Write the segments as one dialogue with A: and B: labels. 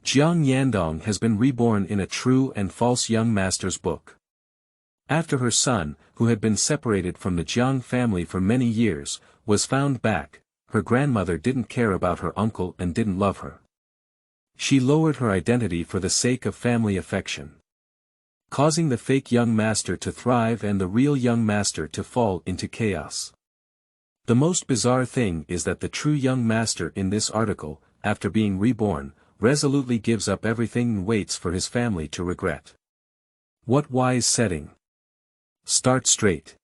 A: Jiang Yandong has been reborn in a true and false young master's book. After her son, who had been separated from the Jiang family for many years, was found back, her grandmother didn't care about her uncle and didn't love her. She lowered her identity for the sake of family affection, causing the fake young master to thrive and the real young master to fall into chaos. The most bizarre thing is that the true young master in this article, after being reborn, resolutely gives up everything and waits for his family to regret. What wise setting? Start straight.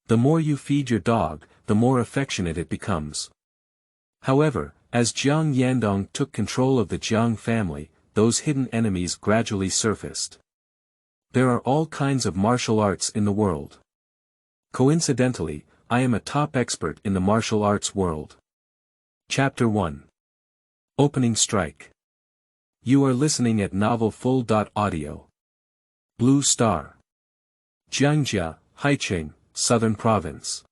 A: The more you feed your dog, the more affectionate it becomes. However, as Jiang Yandong took control of the Jiang family, those hidden enemies gradually surfaced. There are all kinds of martial arts in the world. Coincidentally, I am a top expert in the martial arts world. Chapter 1. Opening Strike. You are listening at novel-full.audio. Blue Star. Jiangjia, Haicheng, Southern Province.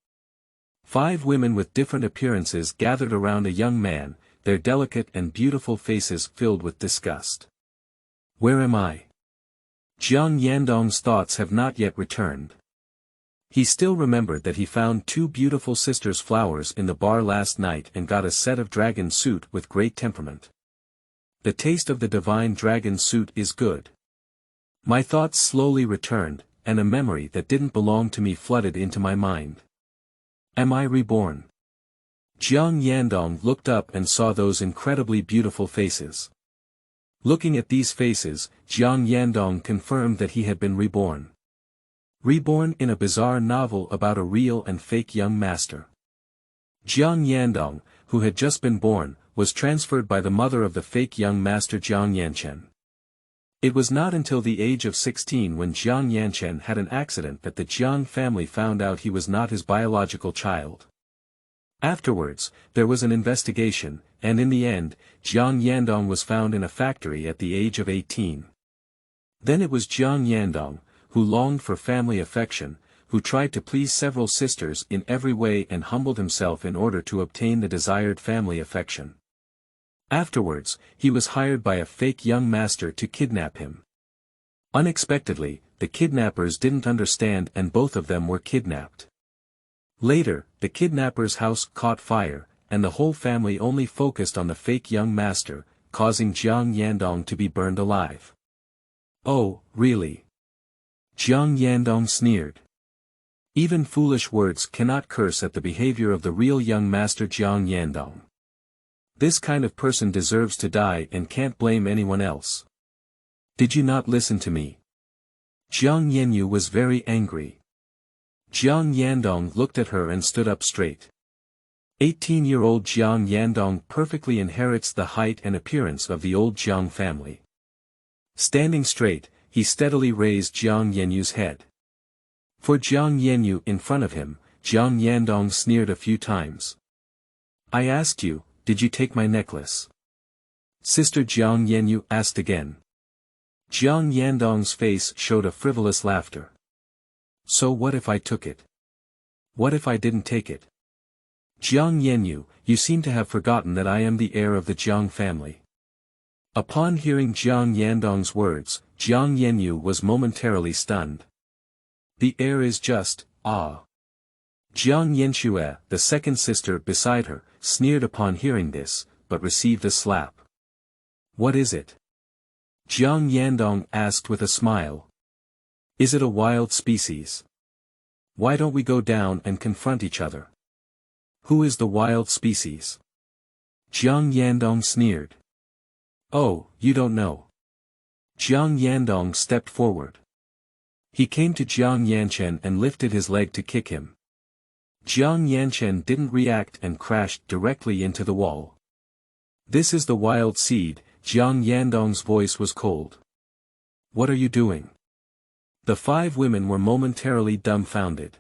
A: 5 women with different appearances gathered around a young man, their delicate and beautiful faces filled with disgust. Where am I? Jiang Yandong's thoughts have not yet returned. He still remembered that he found 2 beautiful sisters' flowers in the bar last night and got a set of dragon suit with great temperament. The taste of the divine dragon suit is good. My thoughts slowly returned, and a memory that didn't belong to me flooded into my mind. Am I reborn? Jiang Yandong looked up and saw those incredibly beautiful faces. Looking at these faces, Jiang Yandong confirmed that he had been reborn. Reborn in a bizarre novel about a real and fake young master. Jiang Yandong, who had just been born, was transferred by the mother of the fake young master Jiang Yanchen. It was not until the age of 16 when Jiang Yanchen had an accident that the Jiang family found out he was not his biological child. Afterwards, there was an investigation, and in the end, Jiang Yandong was found in a factory at the age of 18. Then it was Jiang Yandong, who longed for family affection, who tried to please several sisters in every way and humbled himself in order to obtain the desired family affection. Afterwards, he was hired by a fake young master to kidnap him. Unexpectedly, the kidnappers didn't understand and both of them were kidnapped. Later, the kidnapper's house caught fire, and the whole family only focused on the fake young master, causing Jiang Yandong to be burned alive. Oh, really? Jiang Yandong sneered. Even foolish words cannot curse at the behavior of the real young master Jiang Yandong. This kind of person deserves to die and can't blame anyone else. Did you not listen to me? Jiang Yanyu was very angry. Jiang Yandong looked at her and stood up straight. 18-year-old Jiang Yandong perfectly inherits the height and appearance of the old Jiang family. Standing straight, he steadily raised Jiang Yanyu's head. For Jiang Yanyu in front of him, Jiang Yandong sneered a few times. I asked you, did you take my necklace? Sister Jiang Yanyu asked again. Jiang Yandong's face showed a frivolous laughter. So what if I took it? What if I didn't take it? Jiang Yanyu, you seem to have forgotten that I am the heir of the Jiang family. Upon hearing Jiang Yandong's words, Jiang Yanyu was momentarily stunned. The heir is just, ah. Jiang Yanxue, the second sister beside her, sneered upon hearing this, but received a slap. What is it? Jiang Yandong asked with a smile. Is it a wild species? Why don't we go down and confront each other? Who is the wild species? Jiang Yandong sneered. Oh, you don't know. Jiang Yandong stepped forward. He came to Jiang Yanchen and lifted his leg to kick him. Jiang Yanchen didn't react and crashed directly into the wall. This is the wild seed, Jiang Yandong's voice was cold. What are you doing? The 5 women were momentarily dumbfounded.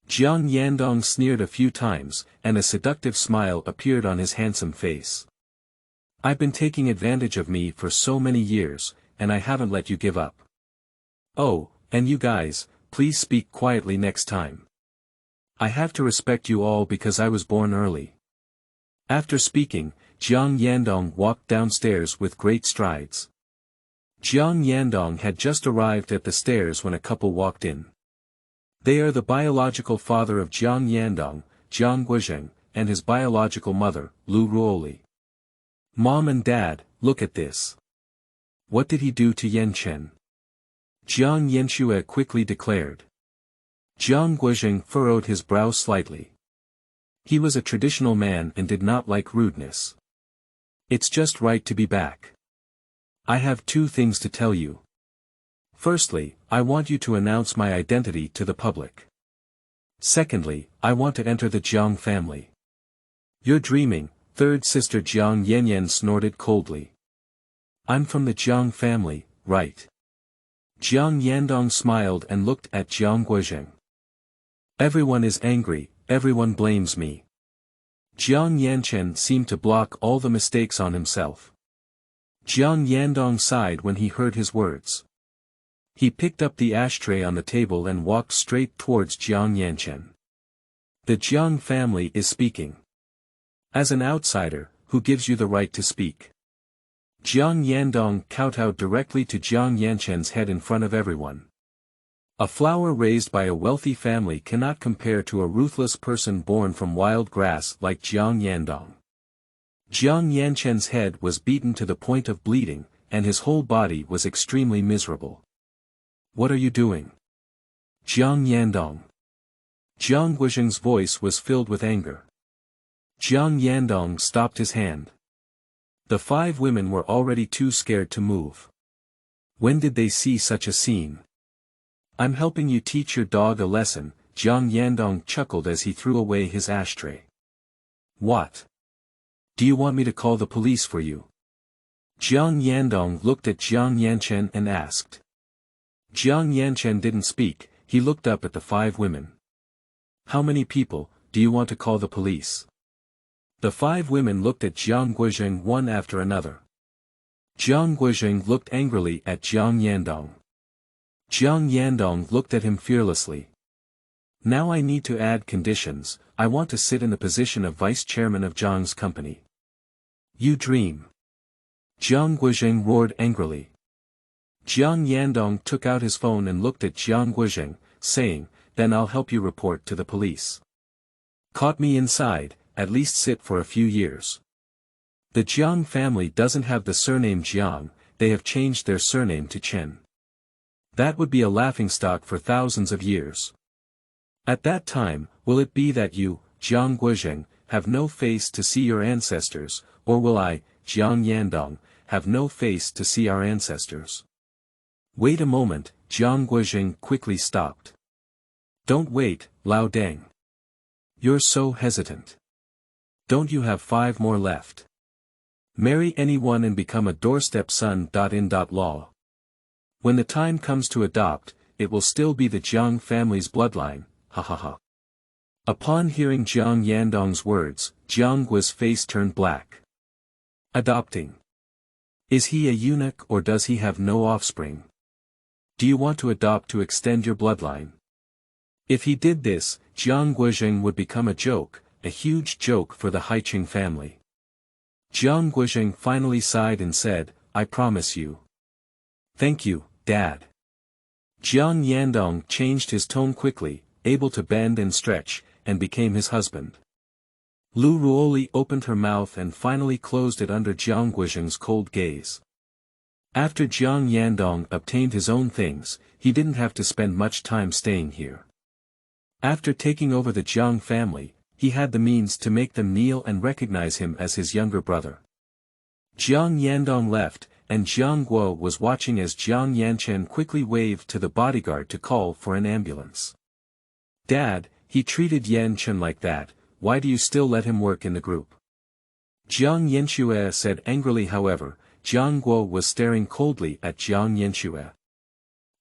A: Jiang Yandong sneered a few times, and a seductive smile appeared on his handsome face. I've been taking advantage of me for so many years, and I haven't let you give up. Oh, and you guys, please speak quietly next time. I have to respect you all because I was born early. After speaking, Jiang Yandong walked downstairs with great strides. Jiang Yandong had just arrived at the stairs when a couple walked in. They are the biological father of Jiang Yandong, Jiang Guozheng, and his biological mother, Lu Ruoli. Mom and Dad, look at this. What did he do to Yan Chen? Jiang Yanxue quickly declared. Jiang Guozheng furrowed his brow slightly. He was a traditional man and did not like rudeness. It's just right to be back. I have two things to tell you. Firstly, I want you to announce my identity to the public. Secondly, I want to enter the Jiang family. You're dreaming, third sister Jiang Yanyan snorted coldly. I'm from the Jiang family, right? Jiang Yandong smiled and looked at Jiang Guozheng. Everyone is angry, everyone blames me. Jiang Yanchen seemed to block all the mistakes on himself. Jiang Yandong sighed when he heard his words. He picked up the ashtray on the table and walked straight towards Jiang Yanchen. The Jiang family is speaking. As an outsider, who gives you the right to speak? Jiang Yandong kowtowed directly to Jiang Yanchen's head in front of everyone. A flower raised by a wealthy family cannot compare to a ruthless person born from wild grass like Jiang Yandong. Jiang Yanchen's head was beaten to the point of bleeding, and his whole body was extremely miserable. What are you doing? Jiang Yandong. Jiang Guozheng's voice was filled with anger. Jiang Yandong stopped his hand. The 5 women were already too scared to move. When did they see such a scene? I'm helping you teach your dog a lesson, Jiang Yandong chuckled as he threw away his ashtray. What? Do you want me to call the police for you? Jiang Yandong looked at Jiang Yanchen and asked. Jiang Yanchen didn't speak, he looked up at the 5 women. How many people, do you want to call the police? The 5 women looked at Jiang Guozheng one after another. Jiang Guozheng looked angrily at Jiang Yandong. Jiang Yandong looked at him fearlessly. Now I need to add conditions, I want to sit in the position of vice chairman of Jiang's company. You dream. Jiang Guozheng roared angrily. Jiang Yandong took out his phone and looked at Jiang Guozheng, saying, then I'll help you report to the police. Caught me inside, at least sit for a few years. The Jiang family doesn't have the surname Jiang, they have changed their surname to Chen. That would be a laughingstock for thousands of years. At that time, will it be that you, Jiang Guozheng, have no face to see your ancestors, or will I, Jiang Yandong, have no face to see our ancestors? Wait a moment, Jiang Guozheng quickly stopped. Don't wait, Lao Deng. You're so hesitant. Don't you have 5 more left? Marry anyone and become a doorstep son.In.Law. When the time comes to adopt, it will still be the Jiang family's bloodline, ha ha ha. Upon hearing Jiang Yandong's words, Jiang Guo's face turned black. Adopting. Is he a eunuch or does he have no offspring? Do you want to adopt to extend your bloodline? If he did this, Jiang Guozheng would become a joke, a huge joke for the Haiqing family. Jiang Guozheng finally sighed and said, I promise you. Thank you, Dad. Jiang Yandong changed his tone quickly, able to bend and stretch, and became his husband. Lu Ruoli opened her mouth and finally closed it under Jiang Guozheng's cold gaze. After Jiang Yandong obtained his own things, he didn't have to spend much time staying here. After taking over the Jiang family, he had the means to make them kneel and recognize him as his younger brother. Jiang Yandong left, and Jiang Guo was watching as Jiang Yanchen quickly waved to the bodyguard to call for an ambulance. Dad, he treated Yan Chen like that, why do you still let him work in the group? Jiang Yanxue said angrily. However, Jiang Guo was staring coldly at Jiang Yanxue.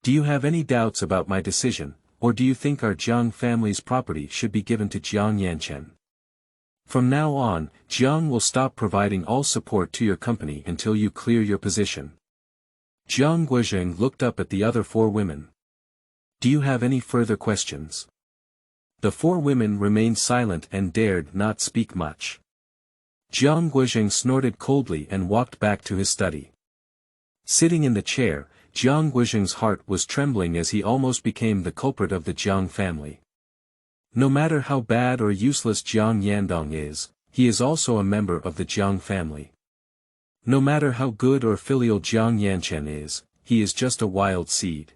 A: Do you have any doubts about my decision, or do you think our Jiang family's property should be given to Jiang Yanchen? From now on, Jiang will stop providing all support to your company until you clear your position. Jiang Guozheng looked up at the other 4 women. Do you have any further questions? The 4 women remained silent and dared not speak much. Jiang Yandong snorted coldly and walked back to his study. Sitting in the chair, Jiang Yandong's heart was trembling as he almost became the culprit of the Jiang family. No matter how bad or useless Jiang Yandong is, he is also a member of the Jiang family. No matter how good or filial Jiang Yanchen is, he is just a wild seed.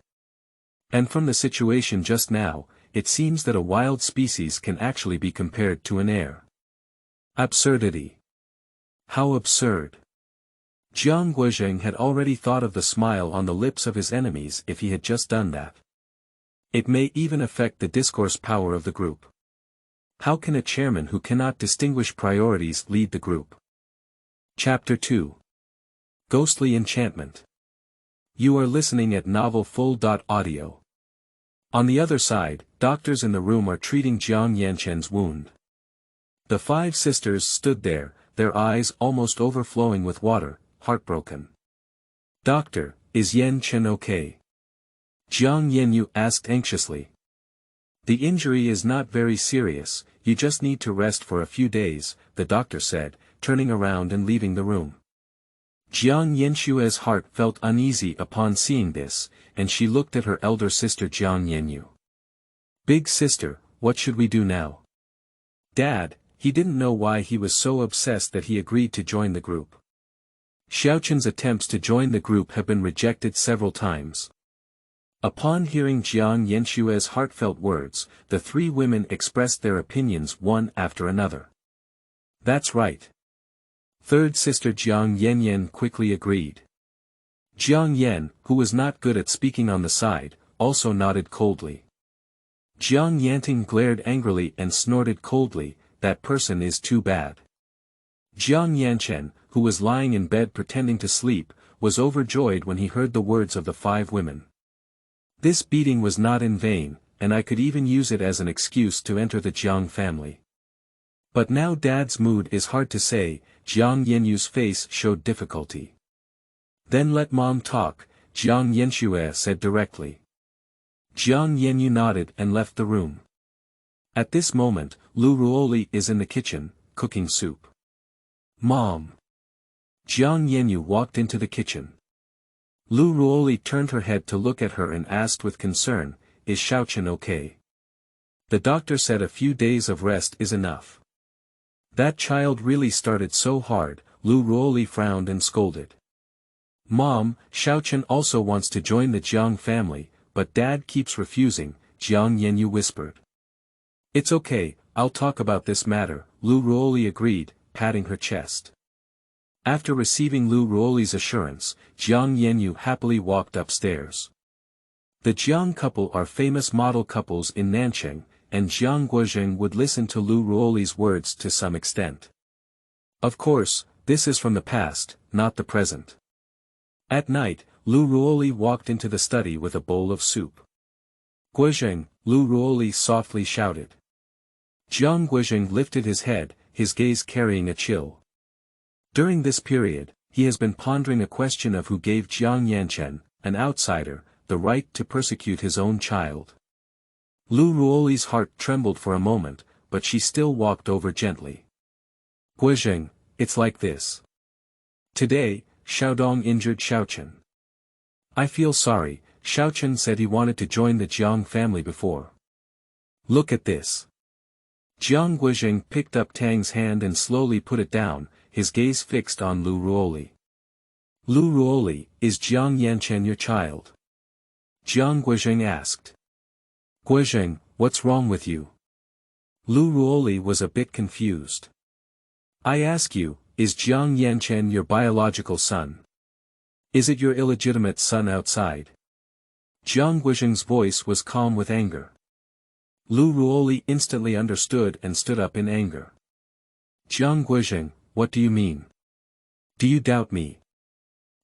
A: And from the situation just now, it seems that a wild species can actually be compared to an heir. Absurdity. How absurd. Jiang Yandong had already thought of the smile on the lips of his enemies if he had just done that. It may even affect the discourse power of the group. How can a chairman who cannot distinguish priorities lead the group? Chapter 2. Ghostly Enchantment. You are listening at novel full.audio. On the other side, doctors in the room are treating Jiang Yanchen's wound. The 5 sisters stood there, their eyes almost overflowing with water, heartbroken. Doctor, is Yan Chen okay? Jiang Yanyu asked anxiously. The injury is not very serious, you just need to rest for a few days, the doctor said, turning around and leaving the room. Jiang Yanshue's heart felt uneasy upon seeing this, and she looked at her elder sister Jiang Yanyu. Big sister, what should we do now? Dad, he didn't know why he was so obsessed that he agreed to join the group. Xiaochun's attempts to join the group have been rejected several times. Upon hearing Jiang Yanshue's heartfelt words, the 3 women expressed their opinions one after another. That's right. Third sister Jiang Yanyan quickly agreed. Jiang Yan, who was not good at speaking on the side, also nodded coldly. Jiang Yanting glared angrily and snorted coldly, that person is too bad. Jiang Yanchen, who was lying in bed pretending to sleep, was overjoyed when he heard the words of the 5 women. This beating was not in vain, and I could even use it as an excuse to enter the Jiang family. But now Dad's mood is hard to say, Jiang Yanyu's face showed difficulty. Then let Mom talk, Jiang Yanshue said directly. Jiang Yanyu nodded and left the room. At this moment, Lu Ruoli is in the kitchen, cooking soup. Mom. Jiang Yanyu walked into the kitchen. Lu Ruoli turned her head to look at her and asked with concern, is Xiaochun okay? The doctor said a few days of rest is enough. That child really started so hard, Lu Ruoli frowned and scolded. Mom, Xiaochun also wants to join the Jiang family, but Dad keeps refusing, Jiang Yanyu whispered. It's okay, I'll talk about this matter, Lu Ruoli agreed, patting her chest. After receiving Lu Ruoli's assurance, Jiang Yanyu happily walked upstairs. The Jiang couple are famous model couples in Nancheng, and Jiang Guozheng would listen to Lu Ruoli's words to some extent. Of course, this is from the past, not the present. At night, Lu Ruoli walked into the study with a bowl of soup. Guozheng, Lu Ruoli softly shouted. Jiang Guozheng lifted his head, his gaze carrying a chill. During this period, he has been pondering a question of who gave Jiang Yanchen, an outsider, the right to persecute his own child. Lu Ruoli's heart trembled for a moment, but she still walked over gently. Guozheng, it's like this. Today, Xiaodong injured Xiaochun. I feel sorry, Xiaochun said he wanted to join the Jiang family before. Look at this. Jiang Guozheng picked up Tang's hand and slowly put it down, his gaze fixed on Lu Ruoli. Lu Ruoli, is Jiang Yanchen your child? Jiang Guozheng asked. Guozheng, what's wrong with you? Lu Ruoli was a bit confused. I ask you, is Jiang Yanchen your biological son? Is it your illegitimate son outside? Jiang Guozheng's voice was calm with anger. Lu Ruoli instantly understood and stood up in anger. Jiang Guozheng, what do you mean? Do you doubt me?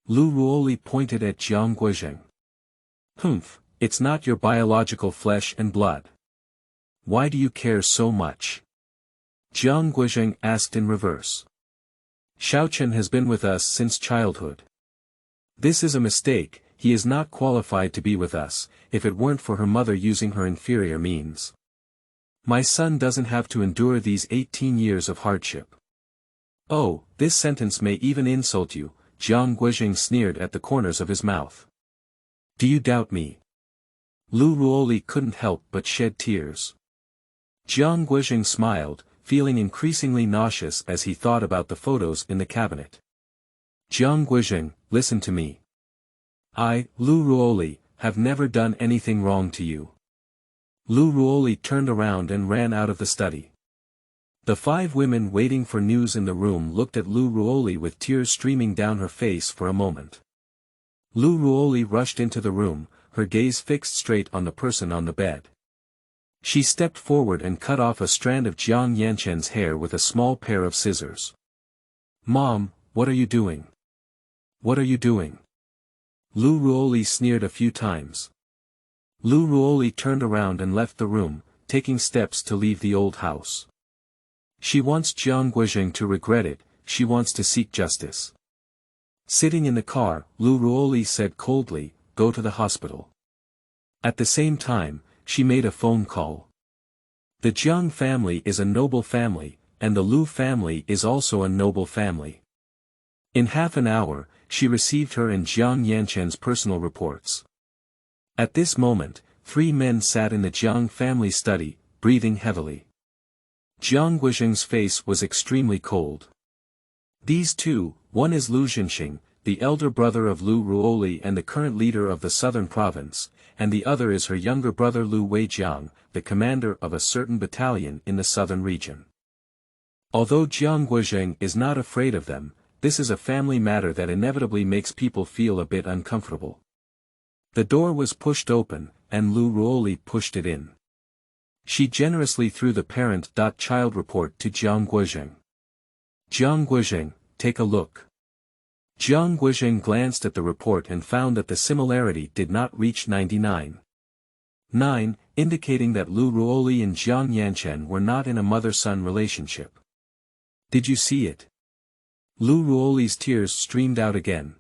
A: Lu Ruoli pointed at Jiang Guozheng. Humph, it's not your biological flesh and blood. Why do you care so much? Jiang Guozheng asked in reverse. Xiaochun has been with us since childhood. This is a mistake, he is not qualified to be with us, if it weren't for her mother using her inferior means. My son doesn't have to endure these 18 years of hardship. Oh, this sentence may even insult you, Jiang Guizheng sneered at the corners of his mouth. Do you doubt me? Lu Ruoli couldn't help but shed tears. Jiang Guizheng smiled, feeling increasingly nauseous as he thought about the photos in the cabinet. Jiang Guizheng, listen to me. I, Lu Ruoli, have never done anything wrong to you. Lu Ruoli turned around and ran out of the study. The 5 women waiting for news in the room looked at Lu Ruoli with tears streaming down her face for a moment. Lu Ruoli rushed into the room, her gaze fixed straight on the person on the bed. She stepped forward and cut off a strand of Jiang Yanshen's hair with a small pair of scissors. Mom, what are you doing? What are you doing? Lu Ruoli sneered a few times. Lu Ruoli turned around and left the room, taking steps to leave the old house. She wants Jiang Guizheng to regret it, she wants to seek justice. Sitting in the car, Lu Ruoli said coldly, go to the hospital. At the same time, she made a phone call. The Jiang family is a noble family, and the Lu family is also a noble family. In half an hour, she received her and Jiang Yanshen's personal reports. At this moment, 3 men sat in the Jiang family study, breathing heavily. Jiang Guizheng's face was extremely cold. These 2, one is Lu Zhenxing, the elder brother of Lu Ruoli and the current leader of the southern province, and the other is her younger brother Lu Weijiang, the commander of a certain battalion in the southern region. Although Jiang Guizheng is not afraid of them, this is a family matter that inevitably makes people feel a bit uncomfortable. The door was pushed open, and Lu Ruoli pushed it in. She generously threw the parent.child report to Jiang Guizheng. Jiang Guizheng, take a look. Jiang Guizheng glanced at the report and found that the similarity did not reach 99.9, indicating that Lu Ruoli and Jiang Yanshen were not in a mother-son relationship. Did you see it? Lu Ruoli's tears streamed out again.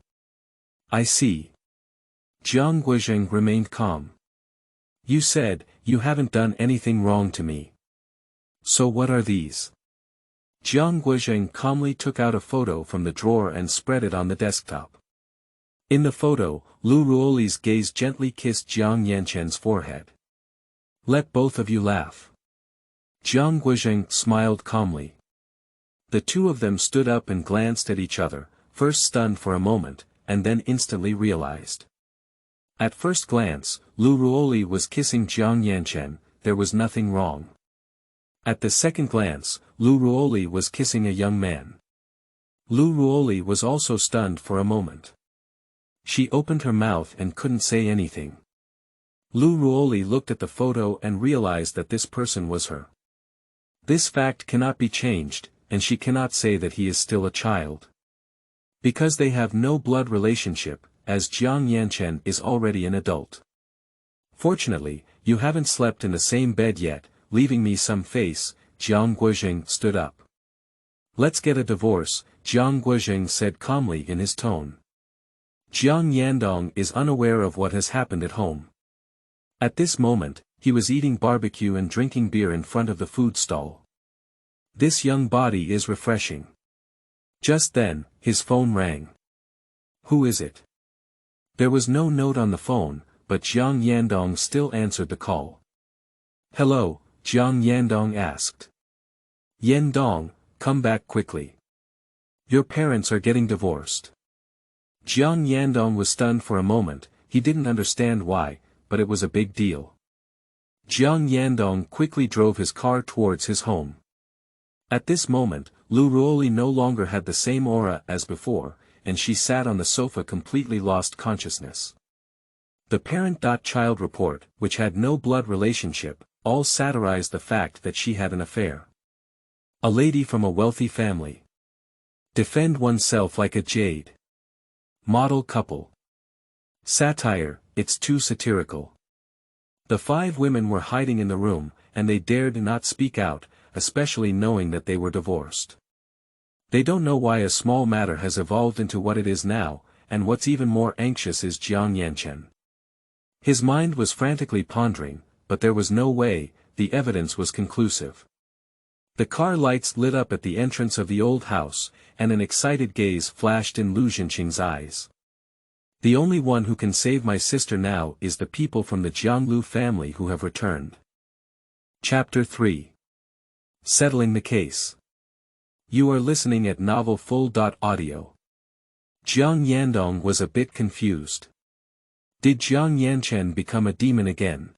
A: I see. Jiang Guizheng remained calm. You said, you haven't done anything wrong to me. So what are these? Jiang Guizheng calmly took out a photo from the drawer and spread it on the desktop. In the photo, Lu Ruoli's gaze gently kissed Jiang Yanshen's forehead. Let both of you laugh. Jiang Guizheng smiled calmly. The 2 of them stood up and glanced at each other, first stunned for a moment, and then instantly realized. At first glance, Lu Ruoli was kissing Jiang Yanshen, there was nothing wrong. At the second glance, Lu Ruoli was kissing a young man. Lu Ruoli was also stunned for a moment. She opened her mouth and couldn't say anything. Lu Ruoli looked at the photo and realized that this person was her. This fact cannot be changed, and she cannot say that he is still a child. Because they have no blood relationship, as Jiang Yanshen is already an adult. Fortunately, you haven't slept in the same bed yet, leaving me some face. Jiang Guizheng stood up. Let's get a divorce, Jiang Guizheng said calmly in his tone. Jiang Yandong is unaware of what has happened at home. At this moment, he was eating barbecue and drinking beer in front of the food stall. This young body is refreshing. Just then, his phone rang. Who is it? There was no note on the phone, but Jiang Yandong still answered the call. Hello, Jiang Yandong asked. Yandong, come back quickly. Your parents are getting divorced. Jiang Yandong was stunned for a moment, he didn't understand why, but it was a big deal. Jiang Yandong quickly drove his car towards his home. At this moment, Lu Ruoli no longer had the same aura as before, and she sat on the sofa completely lost consciousness. The parent.child report, which had no blood relationship, all satirized the fact that she had an affair. A lady from a wealthy family. Defend oneself like a jade. Model couple. Satire, it's too satirical. The 5 women were hiding in the room, and they dared not speak out, especially knowing that they were divorced. They don't know why a small matter has evolved into what it is now, and what's even more anxious is Jiang Yanshen. His mind was frantically pondering, but there was no way, the evidence was conclusive. The car lights lit up at the entrance of the old house, and an excited gaze flashed in Lu Zhenqing's eyes. The only one who can save my sister now is the people from the Jianglu family who have returned. Chapter 3. Settling the Case. You are listening at Novel Full.Audio. Jiang Yandong was a bit confused. Did Jiang Yanchen become a demon again?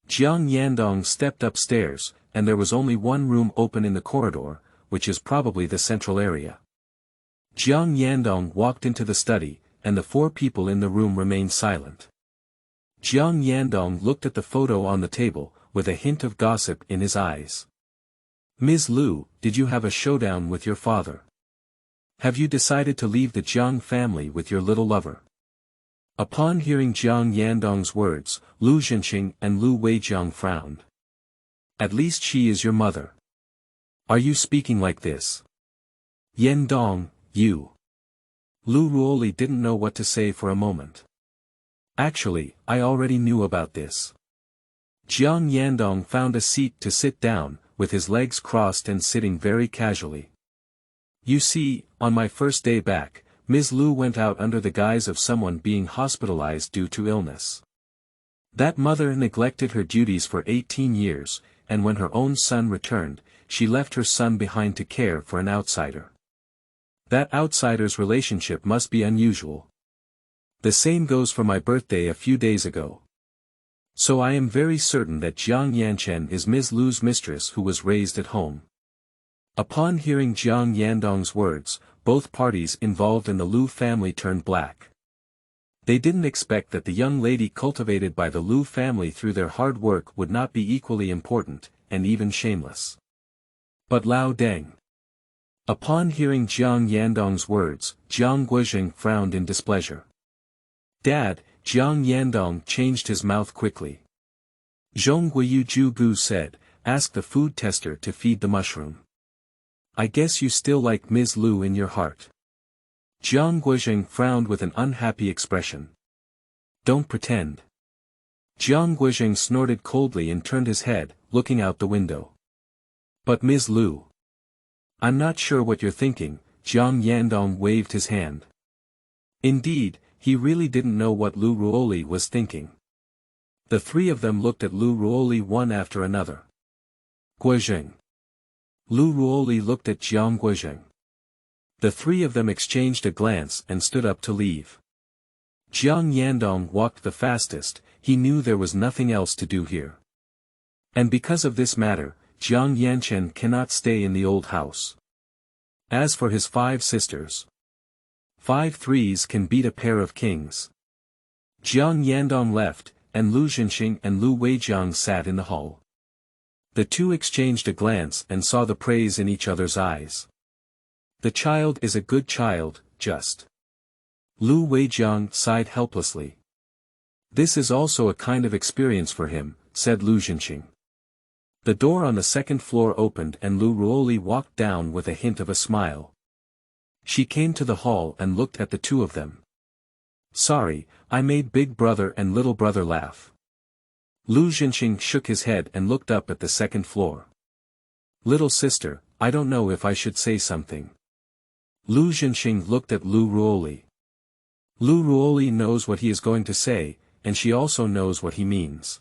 A: Jiang Yandong stepped upstairs, and there was only one room open in the corridor, which is probably the central area. Jiang Yandong walked into the study, and the four people in the room remained silent. Jiang Yandong looked at the photo on the table, with a hint of gossip in his eyes. Ms. Lu, did you have a showdown with your father? Have you decided to leave the Jiang family with your little lover? Upon hearing Jiang Yandong's words, Lu Zhenqing and Lu Weijiang frowned. At least she is your mother. Are you speaking like this? Yandong, you. Lu Ruoli didn't know what to say for a moment. Actually, I already knew about this. Jiang Yandong found a seat to sit down, with his legs crossed and sitting very casually. You see, on my first day back, Ms. Lu went out under the guise of someone being hospitalized due to illness. That mother neglected her duties for 18 years, and when her own son returned, she left her son behind to care for an outsider. That outsider's relationship must be unusual. The same goes for my birthday a few days ago. So I am very certain that Jiang Yanchen is Ms. Lu's mistress who was raised at home. Upon hearing Jiang Yandong's words, both parties involved in the Lu family turned black. They didn't expect that the young lady cultivated by the Lu family through their hard work would not be equally important, and even shameless. But Lao Deng. Upon hearing Jiang Yandong's words, Jiang Guozheng frowned in displeasure. Dad, Jiang Yandong changed his mouth quickly. Zhongguiyu Zhugu said, ask the food tester to feed the mushroom. I guess you still like Ms. Lu in your heart. Jiang Guozheng frowned with an unhappy expression. Don't pretend. Jiang Guozheng snorted coldly and turned his head, looking out the window. But Ms. Lu. I'm not sure what you're thinking, Jiang Yandong waved his hand. Indeed, he really didn't know what Lu Ruoli was thinking. The three of them looked at Lu Ruoli one after another. Guozheng. Lu Ruoli looked at Jiang Guozheng. The three of them exchanged a glance and stood up to leave. Jiang Yandong walked the fastest, he knew there was nothing else to do here. And because of this matter, Jiang Yanchen cannot stay in the old house. As for his 5 sisters, 5 threes can beat a pair of kings. Jiang Yandong left, and Lu Zhenqing and Lu Weijiang sat in the hall. The two exchanged a glance and saw the praise in each other's eyes. The child is a good child, just. Lu Weijiang sighed helplessly. This is also a kind of experience for him, said Lu Zhenqing. The door on the second floor opened and Lu Ruoli walked down with a hint of a smile. She came to the hall and looked at the two of them. Sorry, I made big brother and little brother laugh. Lu Zhenqing shook his head and looked up at the second floor. Little sister, I don't know if I should say something. Lu Zhenqing looked at Lu Ruoli. Lu Ruoli knows what he is going to say, and she also knows what he means.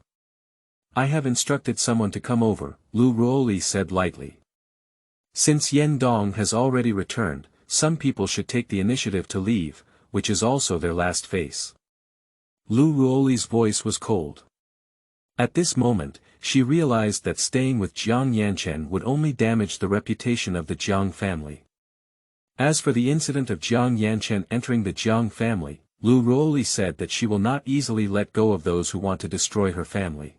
A: I have instructed someone to come over, Lu Ruoli said lightly. Since Yandong has already returned, some people should take the initiative to leave, which is also their last face. Lu Ruoli's voice was cold. At this moment, she realized that staying with Jiang Yanchen would only damage the reputation of the Jiang family. As for the incident of Jiang Yanchen entering the Jiang family, Lu Ruoli said that she will not easily let go of those who want to destroy her family.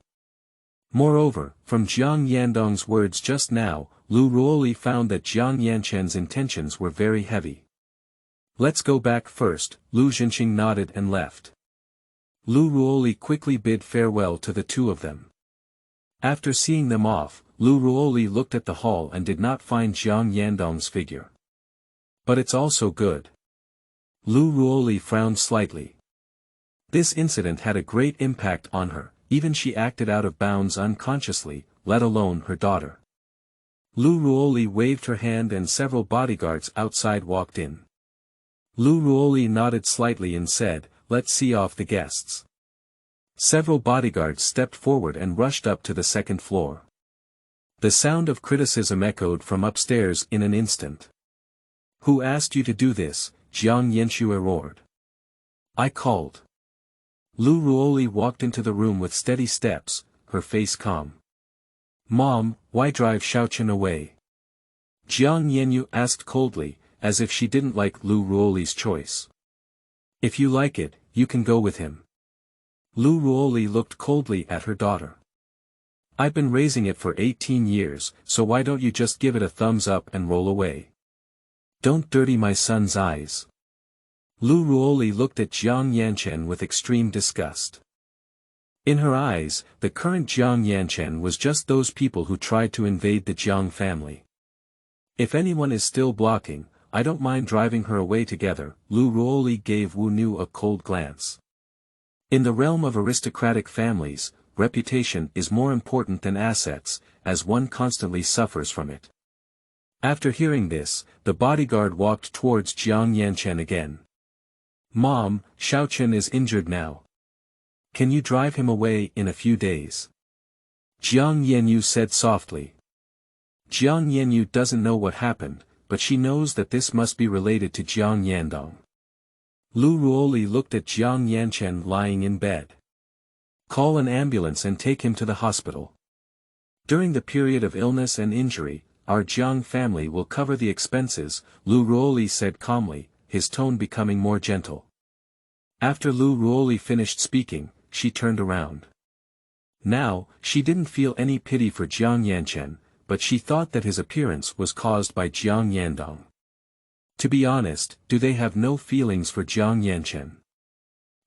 A: Moreover, from Jiang Yandong's words just now, Lu Ruoli found that Jiang Yanchen's intentions were very heavy. Let's go back first, Lu Zhenqing nodded and left. Lu Ruoli quickly bid farewell to the two of them. After seeing them off, Lu Ruoli looked at the hall and did not find Jiang Yandong's figure. But it's also good. Lu Ruoli frowned slightly. This incident had a great impact on her, even she acted out of bounds unconsciously, let alone her daughter. Lu Ruoli waved her hand and several bodyguards outside walked in. Lu Ruoli nodded slightly and said, "Let's see off the guests." Several bodyguards stepped forward and rushed up to the second floor. The sound of criticism echoed from upstairs in an instant. "Who asked you to do this?" Jiang Yandong roared. "I called." Lu Ruoli walked into the room with steady steps, her face calm. "Mom, why drive Xiaochen away?" Jiang Yandong asked coldly, as if she didn't like Lu Ruoli's choice. "If you like it, you can go with him." Lu Ruoli looked coldly at her daughter. "I've been raising it for 18 years, so why don't you just give it a thumbs up and roll away? Don't dirty my son's eyes." Lu Ruoli looked at Jiang Yandong with extreme disgust. In her eyes, the current Jiang Yandong was just those people who tried to invade the Jiang family. "If anyone is still blocking, I don't mind driving her away together." Lu Ruoli gave Wu Nu a cold glance. In the realm of aristocratic families, reputation is more important than assets, as one constantly suffers from it. After hearing this, the bodyguard walked towards Jiang Yandong again. "Mom, Xiaochen is injured now. Can you drive him away in a few days?" Jiang Yandong said softly. Jiang Yandong doesn't know what happened, but she knows that this must be related to Jiang Yandong. Lu Ruoli looked at Jiang Yandong lying in bed. "Call an ambulance and take him to the hospital. During the period of illness and injury, our Jiang family will cover the expenses," Lu Ruoli said calmly, his tone becoming more gentle. After Lu Ruoli finished speaking, she turned around. Now, she didn't feel any pity for Jiang Yandong, but she thought that his appearance was caused by Jiang Yandong. To be honest, do they have no feelings for Jiang Yandong?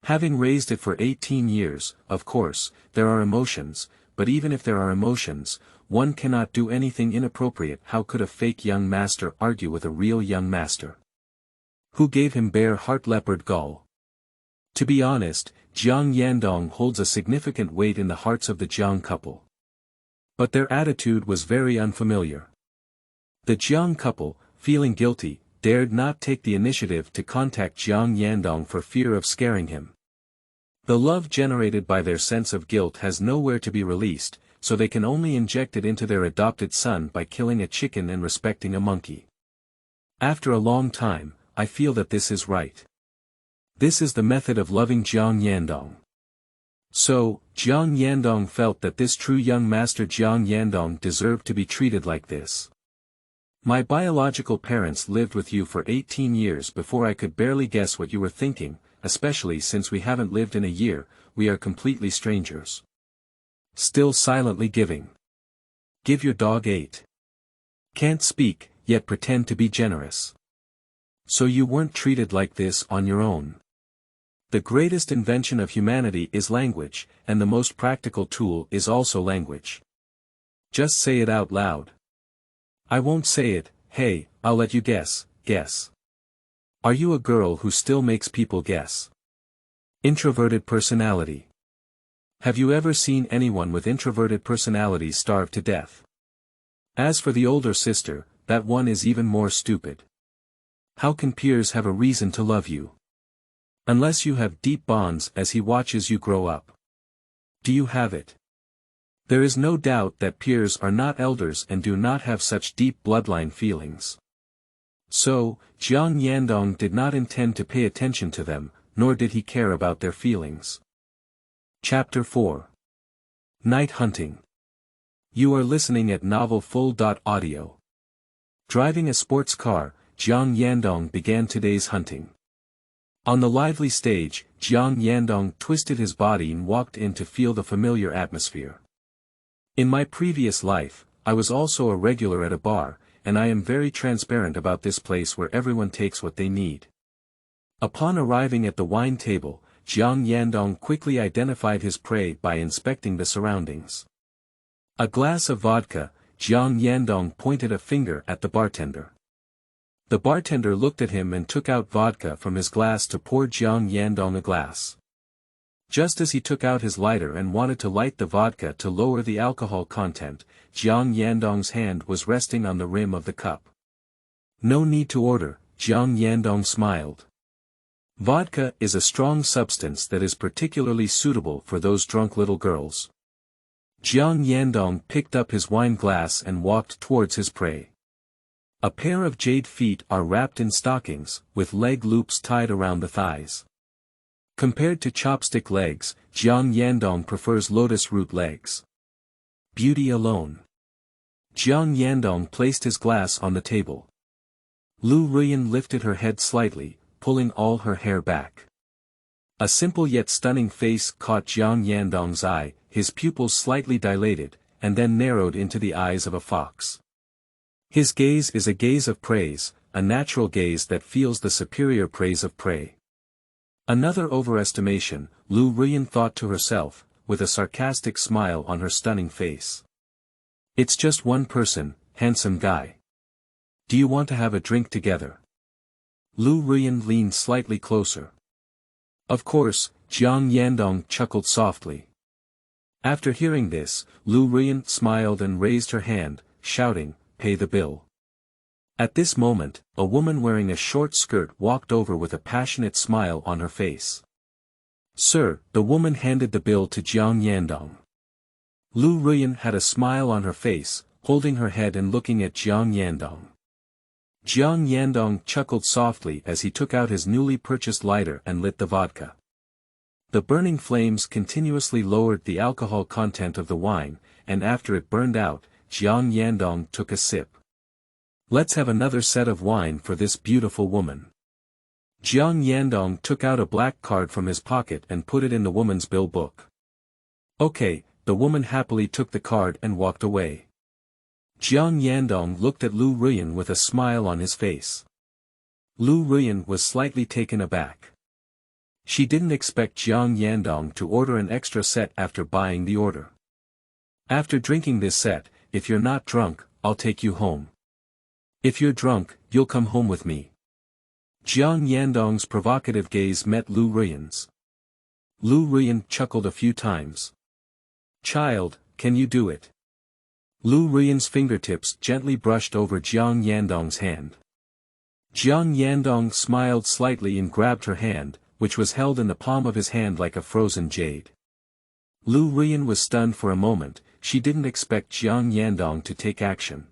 A: Having raised it for 18 years, of course, there are emotions, but even if there are emotions, one cannot do anything inappropriate. How could a fake young master argue with a real young master? Who gave him bear heart leopard gall? To be honest, Jiang Yandong holds a significant weight in the hearts of the Jiang couple. But their attitude was very unfamiliar. The Jiang couple, feeling guilty, dared not take the initiative to contact Jiang Yandong for fear of scaring him. The love generated by their sense of guilt has nowhere to be released, so they can only inject it into their adopted son by killing a chicken and respecting a monkey. After a long time, I feel that this is right. This is the method of loving Jiang Yandong. So, Jiang Yandong felt that this true young master Jiang Yandong deserved to be treated like this. "My biological parents lived with you for 18 years before I could barely guess what you were thinking, especially since we haven't lived in a year, we are completely strangers." Still silently giving. Give your dog 8. Can't speak, yet pretend to be generous. So you weren't treated like this on your own. The greatest invention of humanity is language, and the most practical tool is also language. Just say it out loud. I won't say it. Hey, I'll let you guess. Are you a girl who still makes people guess? Introverted personality. Have you ever seen anyone with introverted personality starve to death? As for the older sister, that one is even more stupid. How can Piers have a reason to love you? Unless you have deep bonds as he watches you grow up. Do you have it? There is no doubt that Piers are not elders and do not have such deep bloodline feelings. So, Jiang Yandong did not intend to pay attention to them, nor did he care about their feelings. Chapter 4. Night Hunting. You are listening at novelfull.audio. Driving a sports car, Jiang Yandong began today's hunting. On the lively stage, Jiang Yandong twisted his body and walked in to feel the familiar atmosphere. In my previous life, I was also a regular at a bar, and I am very transparent about this place where everyone takes what they need. Upon arriving at the wine table, Jiang Yandong quickly identified his prey by inspecting the surroundings. A glass of vodka, Jiang Yandong pointed a finger at the bartender. The bartender looked at him and took out vodka from his glass to pour Jiang Yandong a glass. Just as he took out his lighter and wanted to light the vodka to lower the alcohol content, Jiang Yandong's hand was resting on the rim of the cup. No need to order, Jiang Yandong smiled. Vodka is a strong substance that is particularly suitable for those drunk little girls. Jiang Yandong picked up his wine glass and walked towards his prey. A pair of jade feet are wrapped in stockings, with leg loops tied around the thighs. Compared to chopstick legs, Jiang Yandong prefers lotus root legs. Beauty alone. Jiang Yandong placed his glass on the table. Lu Ruyan lifted her head slightly, pulling all her hair back. A simple yet stunning face caught Jiang Yandong's eye, his pupils slightly dilated, and then narrowed into the eyes of a fox. His gaze is a gaze of praise, a natural gaze that feels the superior praise of prey. Another overestimation, Lu Ruyan thought to herself, with a sarcastic smile on her stunning face. It's just one person, handsome guy. Do you want to have a drink together? Lu Ruyan leaned slightly closer. Of course, Jiang Yandong chuckled softly. After hearing this, Lu Ruyan smiled and raised her hand, shouting, "Pay the bill." At this moment, a woman wearing a short skirt walked over with a passionate smile on her face. "Sir," the woman handed the bill to Jiang Yandong. Lu Ruyan had a smile on her face, holding her head and looking at Jiang Yandong. Jiang Yandong chuckled softly as he took out his newly purchased lighter and lit the vodka. The burning flames continuously lowered the alcohol content of the wine, and after it burned out, Jiang Yandong took a sip. "Let's have another set of wine for this beautiful woman." Jiang Yandong took out a black card from his pocket and put it in the woman's bill book. "Okay," the woman happily took the card and walked away. Jiang Yandong looked at Lu Ruyan with a smile on his face. Lu Ruyan was slightly taken aback. She didn't expect Jiang Yandong to order an extra set after buying the order. "After drinking this set, if you're not drunk, I'll take you home. If you're drunk, you'll come home with me." Jiang Yandong's provocative gaze met Lu Ruyan's. Lu Ruyan chuckled a few times. "Child, can you do it?" Lu Ruyan's fingertips gently brushed over Jiang Yandong's hand. Jiang Yandong smiled slightly and grabbed her hand, which was held in the palm of his hand like a frozen jade. Lu Ruyan was stunned for a moment, she didn't expect Jiang Yandong to take action.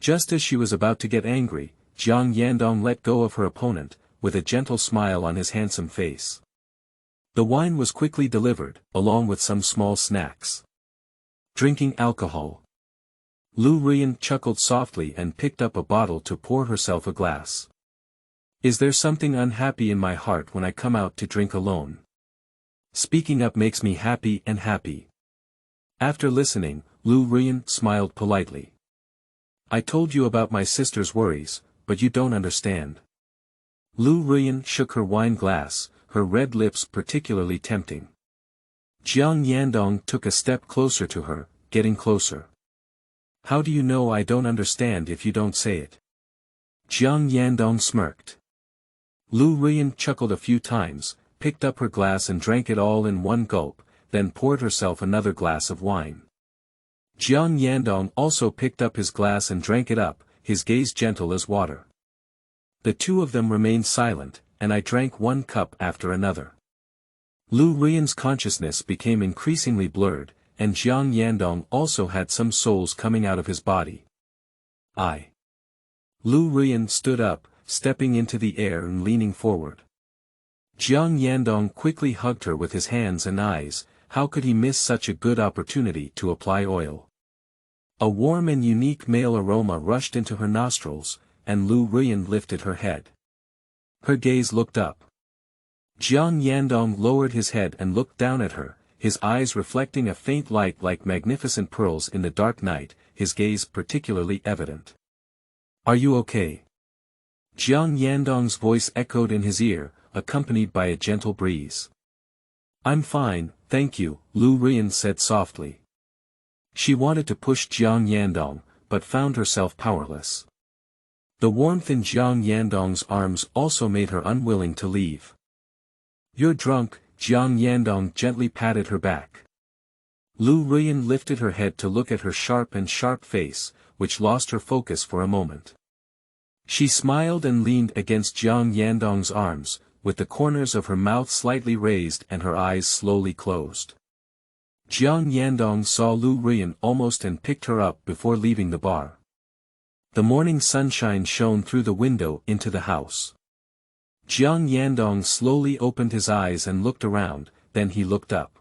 A: Just as she was about to get angry, Jiang Yandong let go of her opponent, with a gentle smile on his handsome face. The wine was quickly delivered, along with some small snacks. Drinking alcohol. Lu Ruyan chuckled softly and picked up a bottle to pour herself a glass. "Is there something unhappy in my heart when I come out to drink alone? Speaking up makes me happy and happy." After listening, Lu Ruyan smiled politely. "I told you about my sister's worries, but you don't understand." Lu Ruyan shook her wine glass, her red lips particularly tempting. Jiang Yandong took a step closer to her, getting closer. "How do you know I don't understand if you don't say it?" Jiang Yandong smirked. Lu Ruyan chuckled a few times, picked up her glass and drank it all in one gulp, then poured herself another glass of wine. Jiang Yandong also picked up his glass and drank it up, his gaze gentle as water. The two of them remained silent, and I drank one cup after another. Lu Ruyan's consciousness became increasingly blurred, and Jiang Yandong also had some souls coming out of his body. Lu Ruyan stood up, stepping into the air and leaning forward. Jiang Yandong quickly hugged her with his hands and eyes. How could he miss such a good opportunity to apply oil? A warm and unique male aroma rushed into her nostrils, and Lu Ruyan lifted her head. Her gaze looked up. Jiang Yandong lowered his head and looked down at her, his eyes reflecting a faint light like magnificent pearls in the dark night, his gaze particularly evident. "Are you okay?" Jiang Yandong's voice echoed in his ear, accompanied by a gentle breeze. "I'm fine, thank you," Lu Ruyan said softly. She wanted to push Jiang Yandong, but found herself powerless. The warmth in Jiang Yandong's arms also made her unwilling to leave. "You're drunk," Jiang Yandong gently patted her back. Lu Ruyan lifted her head to look at her sharp face, which lost her focus for a moment. She smiled and leaned against Jiang Yandong's arms, with the corners of her mouth slightly raised and her eyes slowly closed. Jiang Yandong saw Lu Ruyan almost and picked her up before leaving the bar. The morning sunshine shone through the window into the house. Jiang Yandong slowly opened his eyes and looked around, then he looked up.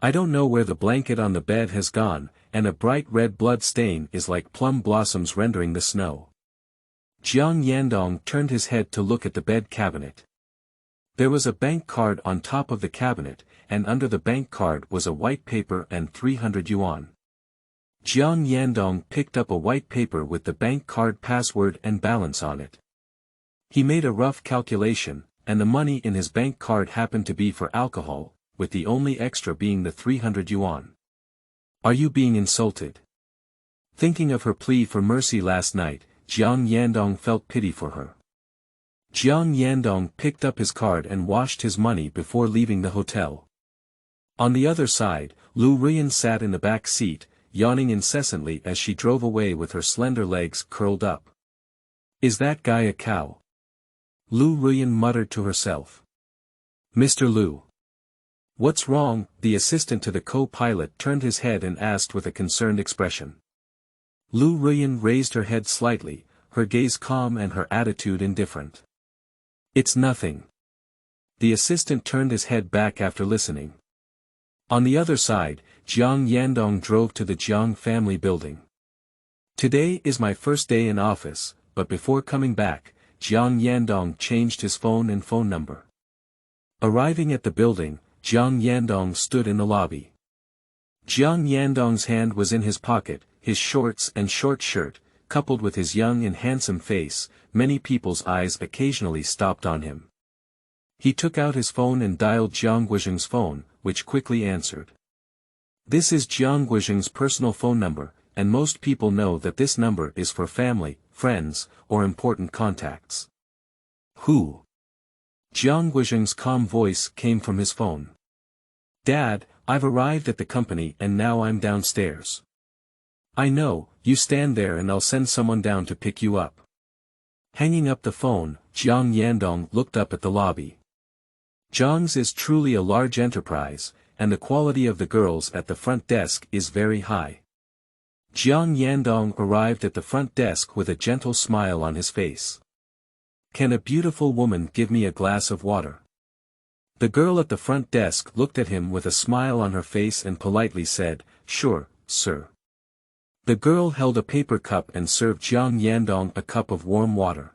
A: I don't know where the blanket on the bed has gone, and a bright red blood stain is like plum blossoms rendering the snow. Jiang Yandong turned his head to look at the bed cabinet. There was a bank card on top of the cabinet, and under the bank card was a white paper and 300 yuan. Jiang Yandong picked up a white paper with the bank card password and balance on it. He made a rough calculation, and the money in his bank card happened to be for alcohol, with the only extra being the 300 yuan. Are you being insulted? Thinking of her plea for mercy last night, Jiang Yandong felt pity for her. Jiang Yandong picked up his card and washed his money before leaving the hotel. On the other side, Lu Ruyan sat in the back seat, yawning incessantly as she drove away with her slender legs curled up. Is that guy a cow? Lu Ruyan muttered to herself. Mr. Lu. What's wrong? The assistant to the co-pilot turned his head and asked with a concerned expression. Lu Ruyan raised her head slightly, her gaze calm and her attitude indifferent. It's nothing. The assistant turned his head back after listening. On the other side, Jiang Yandong drove to the Jiang family building. Today is my first day in office, but before coming back, Jiang Yandong changed his phone and phone number. Arriving at the building, Jiang Yandong stood in the lobby. Jiang Yandong's hand was in his pocket, his shorts and short shirt, coupled with his young and handsome face, many people's eyes occasionally stopped on him. He took out his phone and dialed Jiang Guizheng's phone, which quickly answered. This is Jiang Guizheng's personal phone number, and most people know that this number is for family, friends, or important contacts. Who? Jiang Guizheng's calm voice came from his phone. Dad, I've arrived at the company and now I'm downstairs. I know, you stand there and I'll send someone down to pick you up. Hanging up the phone, Jiang Yandong looked up at the lobby. Jiang's is truly a large enterprise, and the quality of the girls at the front desk is very high. Jiang Yandong arrived at the front desk with a gentle smile on his face. Can a beautiful woman give me a glass of water? The girl at the front desk looked at him with a smile on her face and politely said, Sure, sir. The girl held a paper cup and served Jiang Yandong a cup of warm water.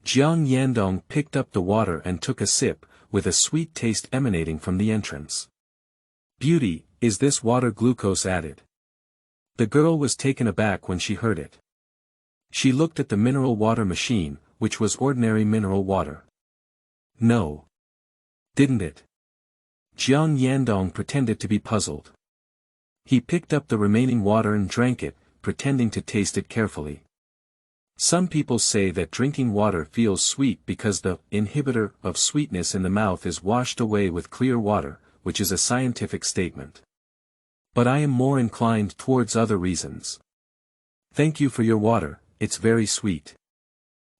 A: Jiang Yandong picked up the water and took a sip, with a sweet taste emanating from the entrance. Beauty, is this water glucose added? The girl was taken aback when she heard it. She looked at the mineral water machine, which was ordinary mineral water. No. Didn't it? Jiang Yandong pretended to be puzzled. He picked up the remaining water and drank it, pretending to taste it carefully. Some people say that drinking water feels sweet because the inhibitor of sweetness in the mouth is washed away with clear water, which is a scientific statement. But I am more inclined towards other reasons. Thank you for your water, it's very sweet.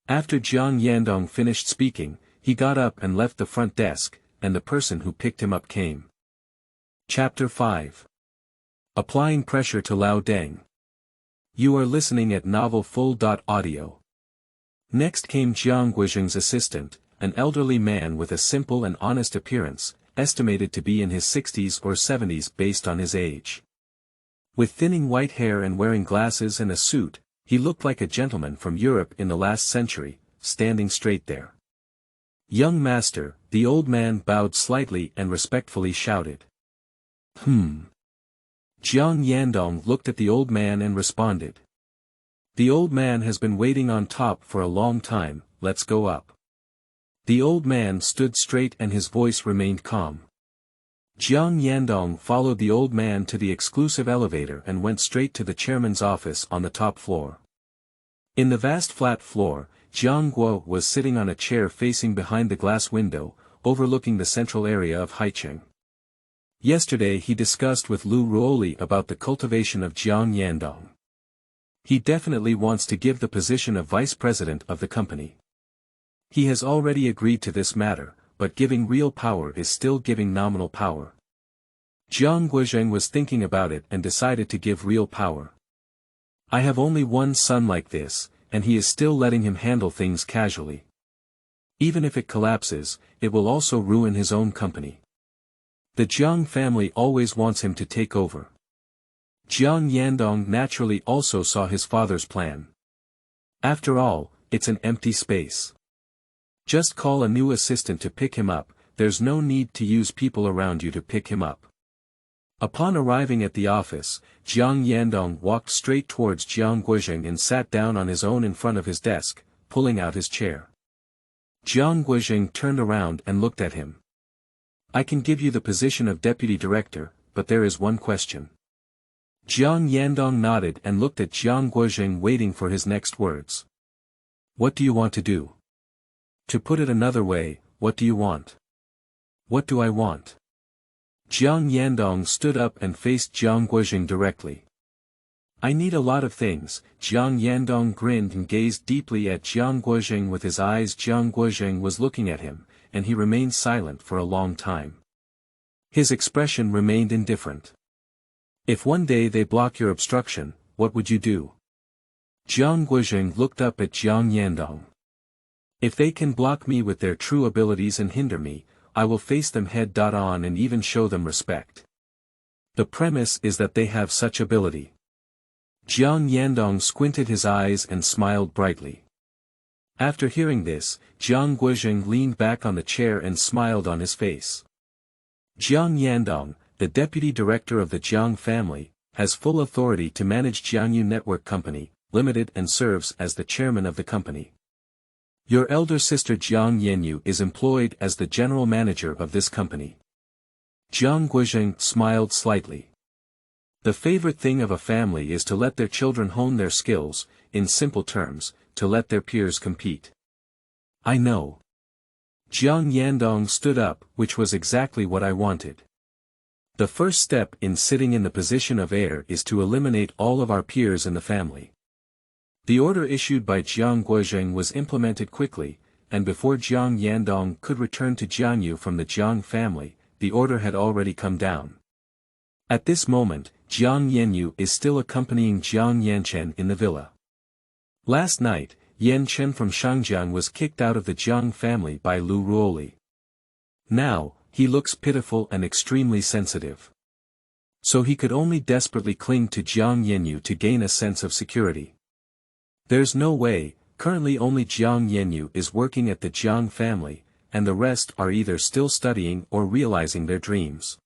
A: After Jiang Yandong finished speaking, he got up and left the front desk, and the person who picked him up came. Chapter 5. Applying Pressure to Lao Deng. You are listening at novel full.audio. Next came Jiang Guizheng's assistant, an elderly man with a simple and honest appearance, estimated to be in his 60s or 70s based on his age. With thinning white hair and wearing glasses and a suit, he looked like a gentleman from Europe in the last century, standing straight there. Young master, the old man bowed slightly and respectfully shouted. Jiang Yandong looked at the old man and responded. The old man has been waiting on top for a long time, let's go up. The old man stood straight and his voice remained calm. Jiang Yandong followed the old man to the exclusive elevator and went straight to the chairman's office on the top floor. In the vast flat floor, Jiang Guo was sitting on a chair facing behind the glass window, overlooking the central area of Haicheng. Yesterday he discussed with Lu Ruoli about the cultivation of Jiang Yandong. He definitely wants to give the position of vice president of the company. He has already agreed to this matter, but giving real power is still giving nominal power. Jiang Guozheng was thinking about it and decided to give real power. I have only one son like this, and he is still letting him handle things casually. Even if it collapses, it will also ruin his own company. The Jiang family always wants him to take over. Jiang Yandong naturally also saw his father's plan. After all, it's an empty space. Just call a new assistant to pick him up, there's no need to use people around you to pick him up. Upon arriving at the office, Jiang Yandong walked straight towards Jiang Guozheng and sat down on his own in front of his desk, pulling out his chair. Jiang Guozheng turned around and looked at him. I can give you the position of deputy director, but there is one question. Jiang Yandong nodded and looked at Jiang Guozheng waiting for his next words. What do you want to do? To put it another way, what do you want? What do I want? Jiang Yandong stood up and faced Jiang Guozheng directly. I need a lot of things. Jiang Yandong grinned and gazed deeply at Jiang Guozheng with his eyes. Jiang Guozheng was looking at him, and he remained silent for a long time. His expression remained indifferent. If one day they block your obstruction, what would you do? Jiang Guozheng looked up at Jiang Yandong. If they can block me with their true abilities and hinder me, I will face them head-on and even show them respect. The premise is that they have such ability. Jiang Yandong squinted his eyes and smiled brightly. After hearing this, Jiang Guozheng leaned back on the chair and smiled on his face. Jiang Yandong, the deputy director of the Jiang family, has full authority to manage Jiangyu Network Company, Limited and serves as the chairman of the company. Your elder sister Jiang Yanyu is employed as the general manager of this company. Jiang Guozheng smiled slightly. The favorite thing of a family is to let their children hone their skills, in simple terms, to let their peers compete. I know. Jiang Yandong stood up, which was exactly what I wanted. The first step in sitting in the position of heir is to eliminate all of our peers in the family. The order issued by Jiang Guozheng was implemented quickly, and before Jiang Yandong could return to Jiangyu from the Jiang family, the order had already come down. At this moment, Jiang Yanyu is still accompanying Jiang Yanchen in the villa. Last night, Yanchen from Shangjiang was kicked out of the Jiang family by Lu Ruoli. Now, he looks pitiful and extremely sensitive. So he could only desperately cling to Jiang Yanyu to gain a sense of security. There's no way, currently only Jiang Yanyu is working at the Jiang family, and the rest are either still studying or realizing their dreams.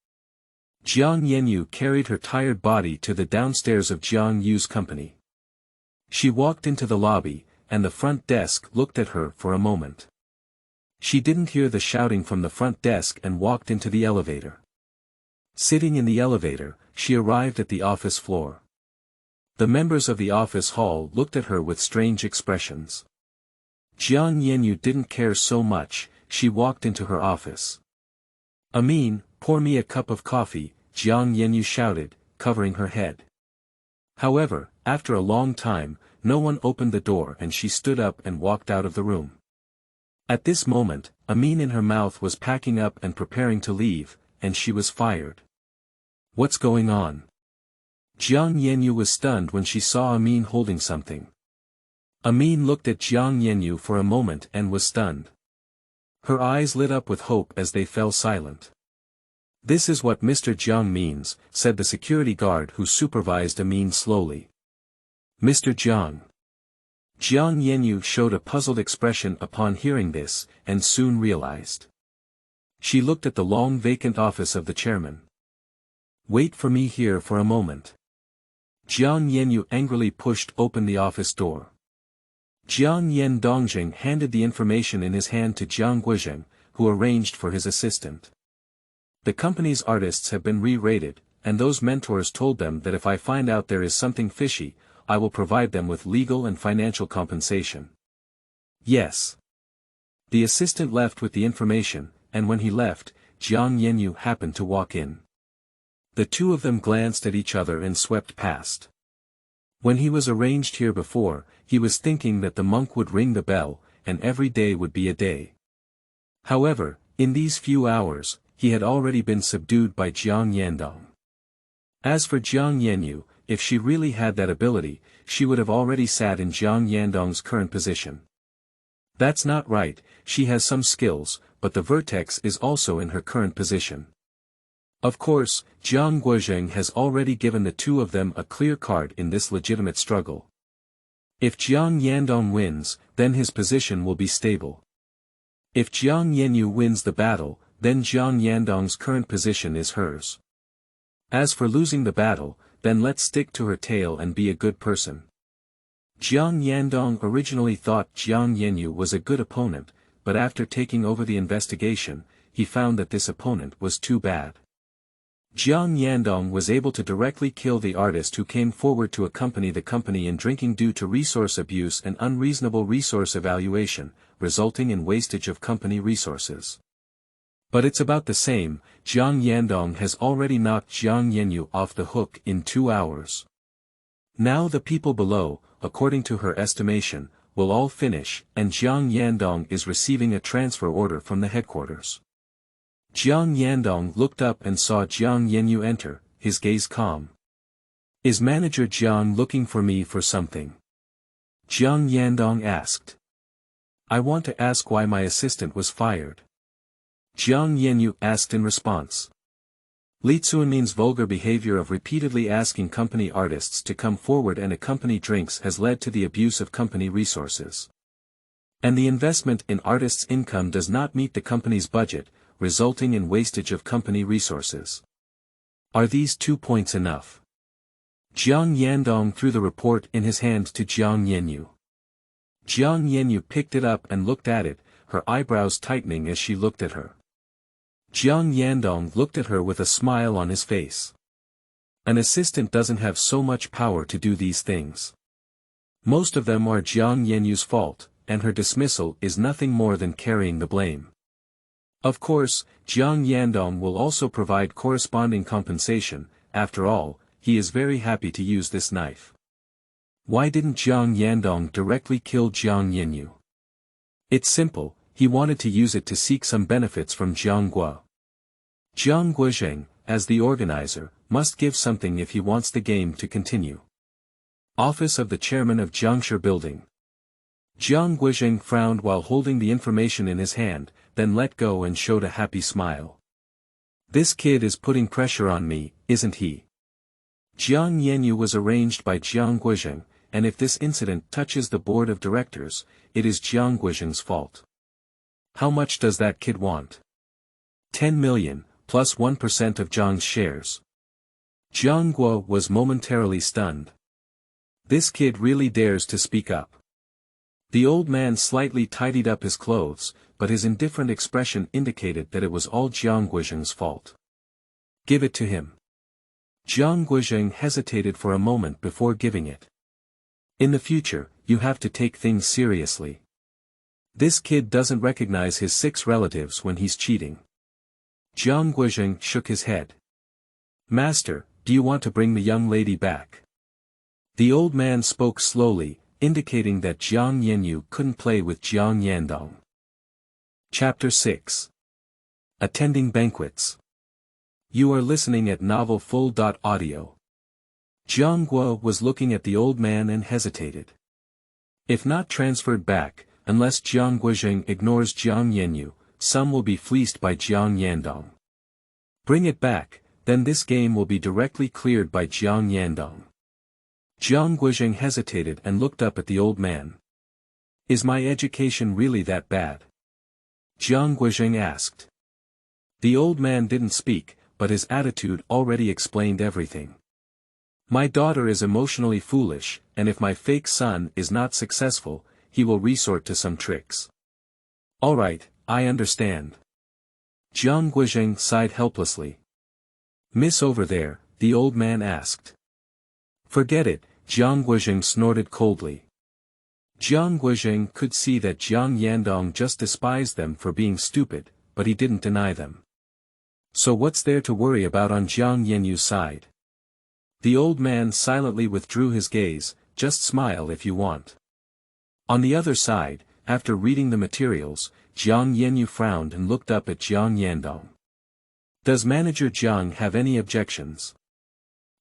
A: Jiang Yanyu carried her tired body to the downstairs of Jiang Yu's company. She walked into the lobby, and the front desk looked at her for a moment. She didn't hear the shouting from the front desk and walked into the elevator. Sitting in the elevator, she arrived at the office floor. The members of the office hall looked at her with strange expressions. Jiang Yanyu didn't care so much, she walked into her office. Amin, pour me a cup of coffee, Jiang Yanyu shouted, covering her head. However, after a long time, no one opened the door and she stood up and walked out of the room. At this moment, Amin in her mouth was packing up and preparing to leave, and she was fired. What's going on? Jiang Yanyu was stunned when she saw Amin holding something. Amin looked at Jiang Yanyu for a moment and was stunned. Her eyes lit up with hope as they fell silent. This is what Mr. Jiang means, said the security guard who supervised Amin slowly. Mr. Jiang. Jiang Yanyu showed a puzzled expression upon hearing this, and soon realized. She looked at the long vacant office of the chairman. Wait for me here for a moment. Jiang Yanyu angrily pushed open the office door. Jiang Yandong handed the information in his hand to Jiang Guozheng, who arranged for his assistant. The company's artists have been re-rated, and those mentors told them that if I find out there is something fishy, I will provide them with legal and financial compensation. Yes. The assistant left with the information, and when he left, Jiang Yanyu happened to walk in. The two of them glanced at each other and swept past. When he was arranged here before, he was thinking that the monk would ring the bell, and every day would be a day. However, in these few hours, he had already been subdued by Jiang Yandong. As for Jiang Yanyu, if she really had that ability, she would have already sat in Jiang Yandong's current position. That's not right, she has some skills, but the vertex is also in her current position. Of course, Jiang Guozheng has already given the two of them a clear card in this legitimate struggle. If Jiang Yandong wins, then his position will be stable. If Jiang Yanyu wins the battle, then Jiang Yandong's current position is hers. As for losing the battle, then let's stick to her tail and be a good person. Jiang Yandong originally thought Jiang Yanyu was a good opponent, but after taking over the investigation, he found that this opponent was too bad. Jiang Yandong was able to directly kill the artist who came forward to accompany the company in drinking due to resource abuse and unreasonable resource evaluation, resulting in wastage of company resources. But it's about the same, Jiang Yandong has already knocked Jiang Yanyu off the hook in 2 hours. Now the people below, according to her estimation, will all finish, and Jiang Yandong is receiving a transfer order from the headquarters. Jiang Yandong looked up and saw Jiang Yanyu enter, his gaze calm. Is Manager Jiang looking for me for something? Jiang Yandong asked. I want to ask why my assistant was fired. Jiang Yanyu asked in response. Litsuan means vulgar behavior of repeatedly asking company artists to come forward and accompany drinks has led to the abuse of company resources. And the investment in artists' income does not meet the company's budget, resulting in wastage of company resources. Are these 2 points enough? Jiang Yandong threw the report in his hand to Jiang Yanyu. Jiang Yanyu picked it up and looked at it, her eyebrows tightening as she looked at her. Jiang Yandong looked at her with a smile on his face. An assistant doesn't have so much power to do these things. Most of them are Jiang Yanyu's fault, and her dismissal is nothing more than carrying the blame. Of course, Jiang Yandong will also provide corresponding compensation, after all, he is very happy to use this knife. Why didn't Jiang Yandong directly kill Jiang Yanyu? It's simple, he wanted to use it to seek some benefits from Jiang Guo. Jiang Guozheng, as the organizer, must give something if he wants the game to continue. Office of the Chairman of Jiangshi Building. Jiang Guozheng frowned while holding the information in his hand, then let go and showed a happy smile. This kid is putting pressure on me, isn't he? Jiang Yanyu was arranged by Jiang Guozheng, and if this incident touches the board of directors, it is Jiang Guozheng's fault. How much does that kid want? 10 million, plus 1% of Jiang's shares. Jiang Guo was momentarily stunned. This kid really dares to speak up. The old man slightly tidied up his clothes, but his indifferent expression indicated that it was all Jiang Guozheng's fault. Give it to him. Jiang Guozheng hesitated for a moment before giving it. In the future, you have to take things seriously. This kid doesn't recognize his 6 relatives when he's cheating. Jiang Guozheng shook his head. Master, do you want to bring the young lady back? The old man spoke slowly, indicating that Jiang Yanyu couldn't play with Jiang Yandong. Chapter 6. Attending Banquets. You are listening at novel full.audio. Jiang Guo was looking at the old man and hesitated. If not transferred back, unless Jiang Guozheng ignores Jiang Yanyu, some will be fleeced by Jiang Yandong. Bring it back, then this game will be directly cleared by Jiang Yandong. Jiang Guozheng hesitated and looked up at the old man. Is my education really that bad? Jiang Guozheng asked. The old man didn't speak, but his attitude already explained everything. My daughter is emotionally foolish, and if my fake son is not successful, he will resort to some tricks. Alright, I understand. Jiang Guozheng sighed helplessly. Miss over there, the old man asked. Forget it, Jiang Guozheng snorted coldly. Jiang Guozheng could see that Jiang Yandong just despised them for being stupid, but he didn't deny them. So what's there to worry about on Jiang Yanyu's side? The old man silently withdrew his gaze, just smile if you want. On the other side, after reading the materials, Jiang Yanyu frowned and looked up at Jiang Yandong. Does Manager Jiang have any objections?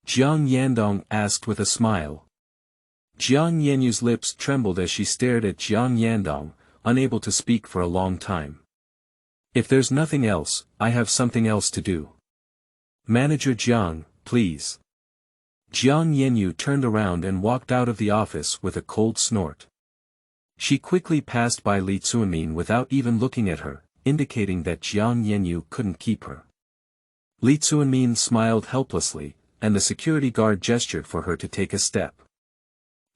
A: Jiang Yandong asked with a smile. Jiang Yanyu's lips trembled as she stared at Jiang Yandong, unable to speak for a long time. If there's nothing else, I have something else to do. Manager Jiang, please. Jiang Yanyu turned around and walked out of the office with a cold snort. She quickly passed by Li Tsuanmin without even looking at her, indicating that Jiang Yanyu couldn't keep her. Li Tsuanmin smiled helplessly, and the security guard gestured for her to take a step.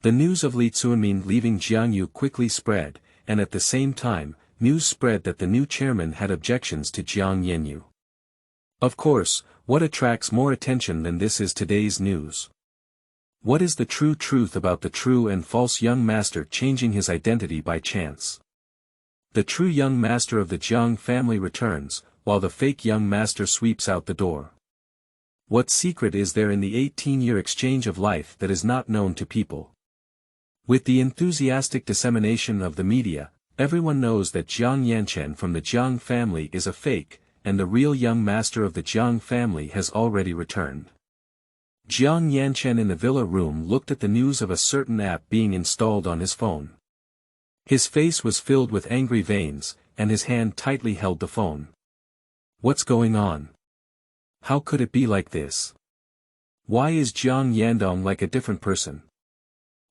A: The news of Li Tsuanmin leaving Jiangyu quickly spread, and at the same time, news spread that the new chairman had objections to Jiang Yanyu. Of course, what attracts more attention than this is today's news. What is the true truth about the true and false young master changing his identity by chance? The true young master of the Jiang family returns, while the fake young master sweeps out the door. What secret is there in the 18-year exchange of life that is not known to people? With the enthusiastic dissemination of the media, everyone knows that Jiang Yanchen from the Jiang family is a fake, and the real young master of the Jiang family has already returned. Jiang Yanchen in the villa room looked at the news of a certain app being installed on his phone. His face was filled with angry veins, and his hand tightly held the phone. What's going on? How could it be like this? Why is Jiang Yandong like a different person?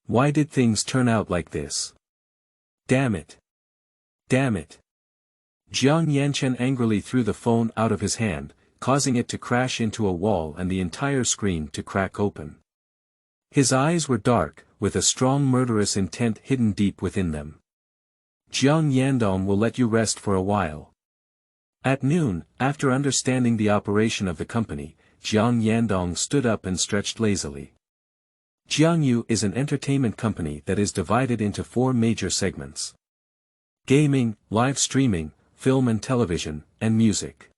A: Why did things turn out like this? Damn it! Damn it! Jiang Yanchen angrily threw the phone out of his hand, causing it to crash into a wall and the entire screen to crack open. His eyes were dark, with a strong murderous intent hidden deep within them. Jiang Yandong will let you rest for a while. At noon, after understanding the operation of the company, Jiang Yandong stood up and stretched lazily. Jiangyu is an entertainment company that is divided into 4 major segments: gaming, live streaming, film and television, and music.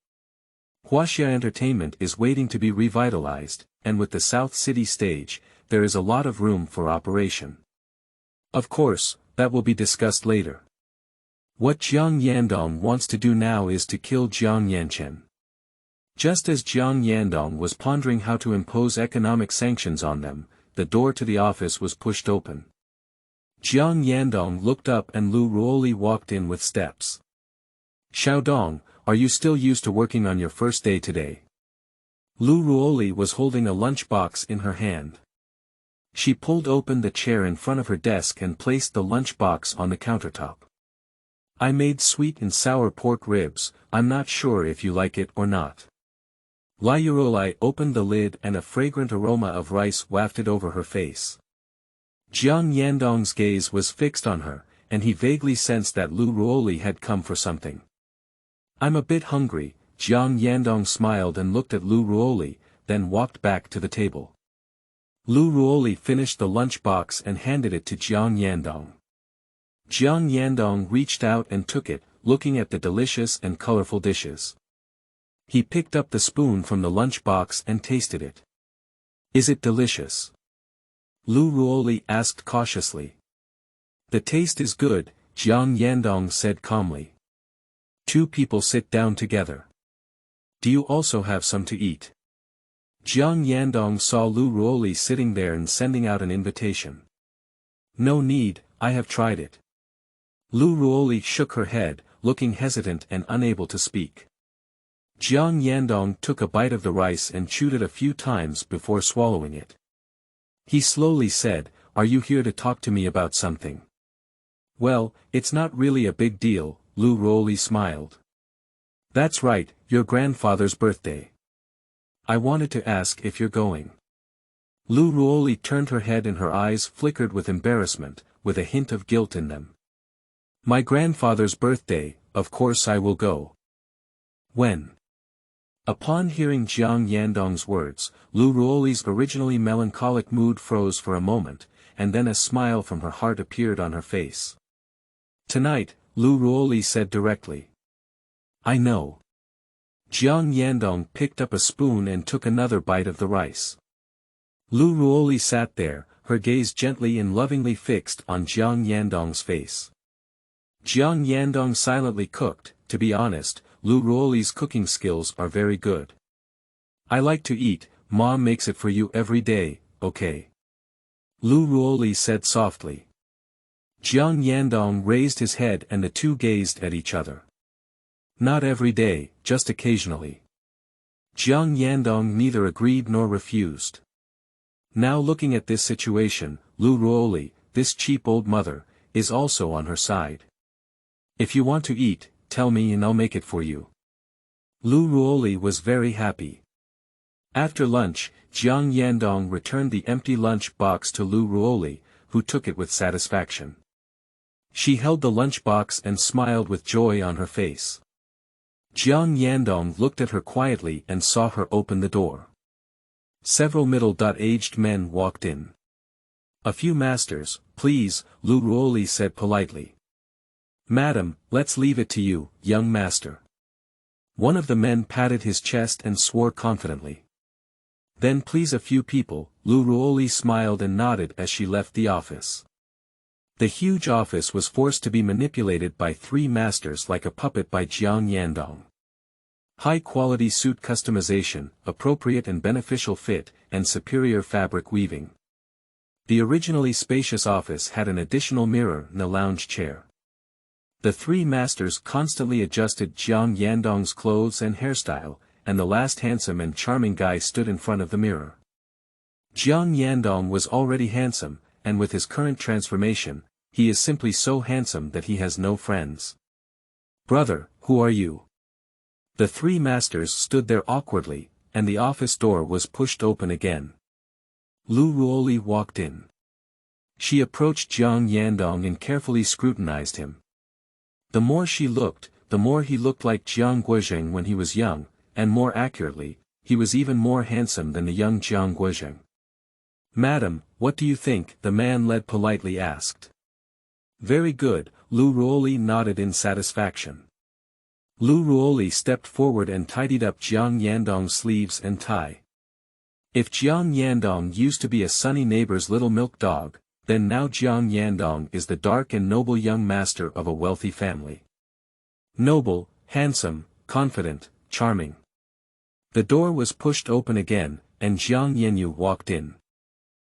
A: Huaxia Entertainment is waiting to be revitalized, and with the South City stage, there is a lot of room for operation. Of course, that will be discussed later. What Jiang Yandong wants to do now is to kill Jiang Yanchen. Just as Jiang Yandong was pondering how to impose economic sanctions on them, the door to the office was pushed open. Jiang Yandong looked up and Lu Ruoli walked in with steps. Xiaodong, are you still used to working on your first day today? Lu Ruoli was holding a lunchbox in her hand. She pulled open the chair in front of her desk and placed the lunchbox on the countertop. I made sweet and sour pork ribs, I'm not sure if you like it or not. Lu Ruoli opened the lid and a fragrant aroma of rice wafted over her face. Jiang Yandong's gaze was fixed on her, and he vaguely sensed that Lu Ruoli had come for something. I'm a bit hungry, Jiang Yandong smiled and looked at Lu Ruoli, then walked back to the table. Lu Ruoli finished the lunchbox and handed it to Jiang Yandong. Jiang Yandong reached out and took it, looking at the delicious and colorful dishes. He picked up the spoon from the lunchbox and tasted it. Is it delicious? Lu Ruoli asked cautiously. The taste is good, Jiang Yandong said calmly. 2 people sit down together. Do you also have some to eat? Jiang Yandong saw Lu Ruoli sitting there and sending out an invitation. No need, I have tried it. Lu Ruoli shook her head, looking hesitant and unable to speak. Jiang Yandong took a bite of the rice and chewed it a few times before swallowing it. He slowly said, Are you here to talk to me about something? Well, it's not really a big deal, Lu Ruoli smiled. That's right, your grandfather's birthday. I wanted to ask if you're going. Lu Ruoli turned her head and her eyes flickered with embarrassment, with a hint of guilt in them. My grandfather's birthday, of course I will go. When? Upon hearing Jiang Yandong's words, Lu Ruoli's originally melancholic mood froze for a moment, and then a smile from her heart appeared on her face. Tonight, Lu Ruoli said directly. I know. Jiang Yandong picked up a spoon and took another bite of the rice. Lu Ruoli sat there, her gaze gently and lovingly fixed on Jiang Yandong's face. Jiang Yandong silently cooked. To be honest, Lu Ruoli's cooking skills are very good. I like to eat, Mom makes it for you every day, okay? Lu Ruoli said softly. Jiang Yandong raised his head and the two gazed at each other. Not every day, just occasionally. Jiang Yandong neither agreed nor refused. Now looking at this situation, Lu Ruoli, this cheap old mother, is also on her side. If you want to eat, tell me and I'll make it for you. Lu Ruoli was very happy. After lunch, Jiang Yandong returned the empty lunch box to Lu Ruoli, who took it with satisfaction. She held the lunch box and smiled with joy on her face. Jiang Yandong looked at her quietly and saw her open the door. Several middle-aged men walked in. A few masters, please, Lu Ruoli said politely. Madam, let's leave it to you, young master. One of the men patted his chest and swore confidently. Then please a few people, Lu Ruoli smiled and nodded as she left the office. The huge office was forced to be manipulated by three masters like a puppet by Jiang Yandong. High-quality suit customization, appropriate and beneficial fit, and superior fabric weaving. The originally spacious office had an additional mirror and a lounge chair. The three masters constantly adjusted Jiang Yandong's clothes and hairstyle, and the last handsome and charming guy stood in front of the mirror. Jiang Yandong was already handsome, and with his current transformation, he is simply so handsome that he has no friends. Brother, who are you? The three masters stood there awkwardly, and the office door was pushed open again. Lu Ruoli walked in. She approached Jiang Yandong and carefully scrutinized him. The more she looked, the more he looked like Jiang Guozheng when he was young, and more accurately, he was even more handsome than the young Jiang Guozheng. Madam, what do you think? The man led politely asked. Very good, Lu Ruoli nodded in satisfaction. Lu Ruoli stepped forward and tidied up Jiang Yandong's sleeves and tie. If Jiang Yandong used to be a sunny neighbor's little milk dog, then now Jiang Yandong is the dark and noble young master of a wealthy family. Noble, handsome, confident, charming. The door was pushed open again, and Jiang Yanyu walked in.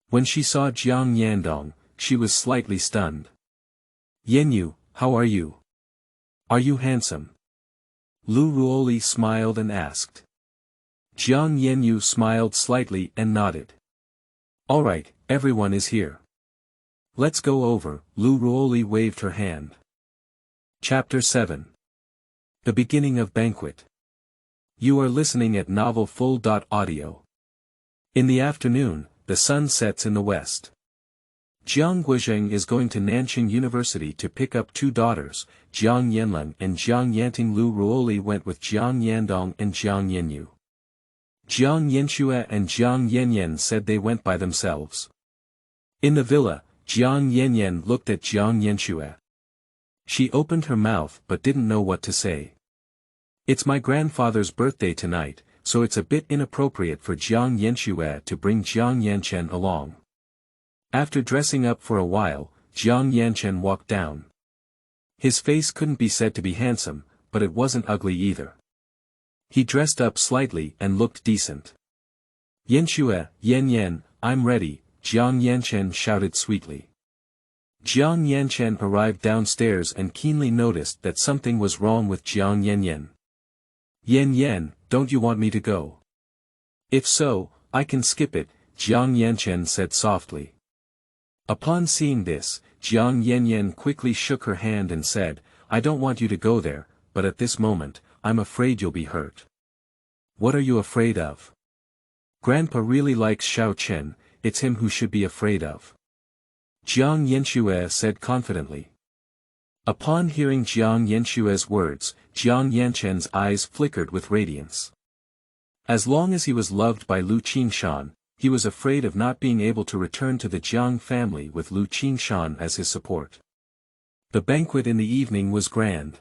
A: When she saw Jiang Yandong, she was slightly stunned. Yanyu, how are you? Are you handsome? Lu Ruoli smiled and asked. Jiang Yanyu smiled slightly and nodded. Alright, everyone is here. Let's go over, Lu Ruoli waved her hand. Chapter 7. The beginning of Banquet. You are listening at Novel Full.Audio. In the afternoon, the sun sets in the west. Jiang Guozheng is going to Nanjing University to pick up two daughters, Jiang Yanlong and Jiang Yanting. Lu Ruoli went with Jiang Yandong and Jiang Yanyu. Jiang Yanxue and Jiang Yanyan said they went by themselves. In the villa, Jiang Yanyan looked at Jiang Yanxue. She opened her mouth but didn't know what to say. It's my grandfather's birthday tonight, so it's a bit inappropriate for Jiang Yanxue to bring Jiang Yanchen along. After dressing up for a while, Jiang Yanchen walked down. His face couldn't be said to be handsome, but it wasn't ugly either. He dressed up slightly and looked decent. Yanxue, Yan, I'm ready, Jiang Yanchen shouted sweetly. Jiang Yanchen arrived downstairs and keenly noticed that something was wrong with Jiang Yanyan. Yan, don't you want me to go? If so, I can skip it, Jiang Yanchen said softly. Upon seeing this, Jiang Yanyan quickly shook her hand and said, I don't want you to go there, but at this moment, I'm afraid you'll be hurt. What are you afraid of? Grandpa really likes Xiao Chen, it's him who should be afraid of. Jiang Yanxue said confidently. Upon hearing Jiang Yanshue's words, Jiang Yanchen's eyes flickered with radiance. As long as he was loved by Lu Qingshan, he was afraid of not being able to return to the Jiang family with Lu Qingshan as his support. The banquet in the evening was grand.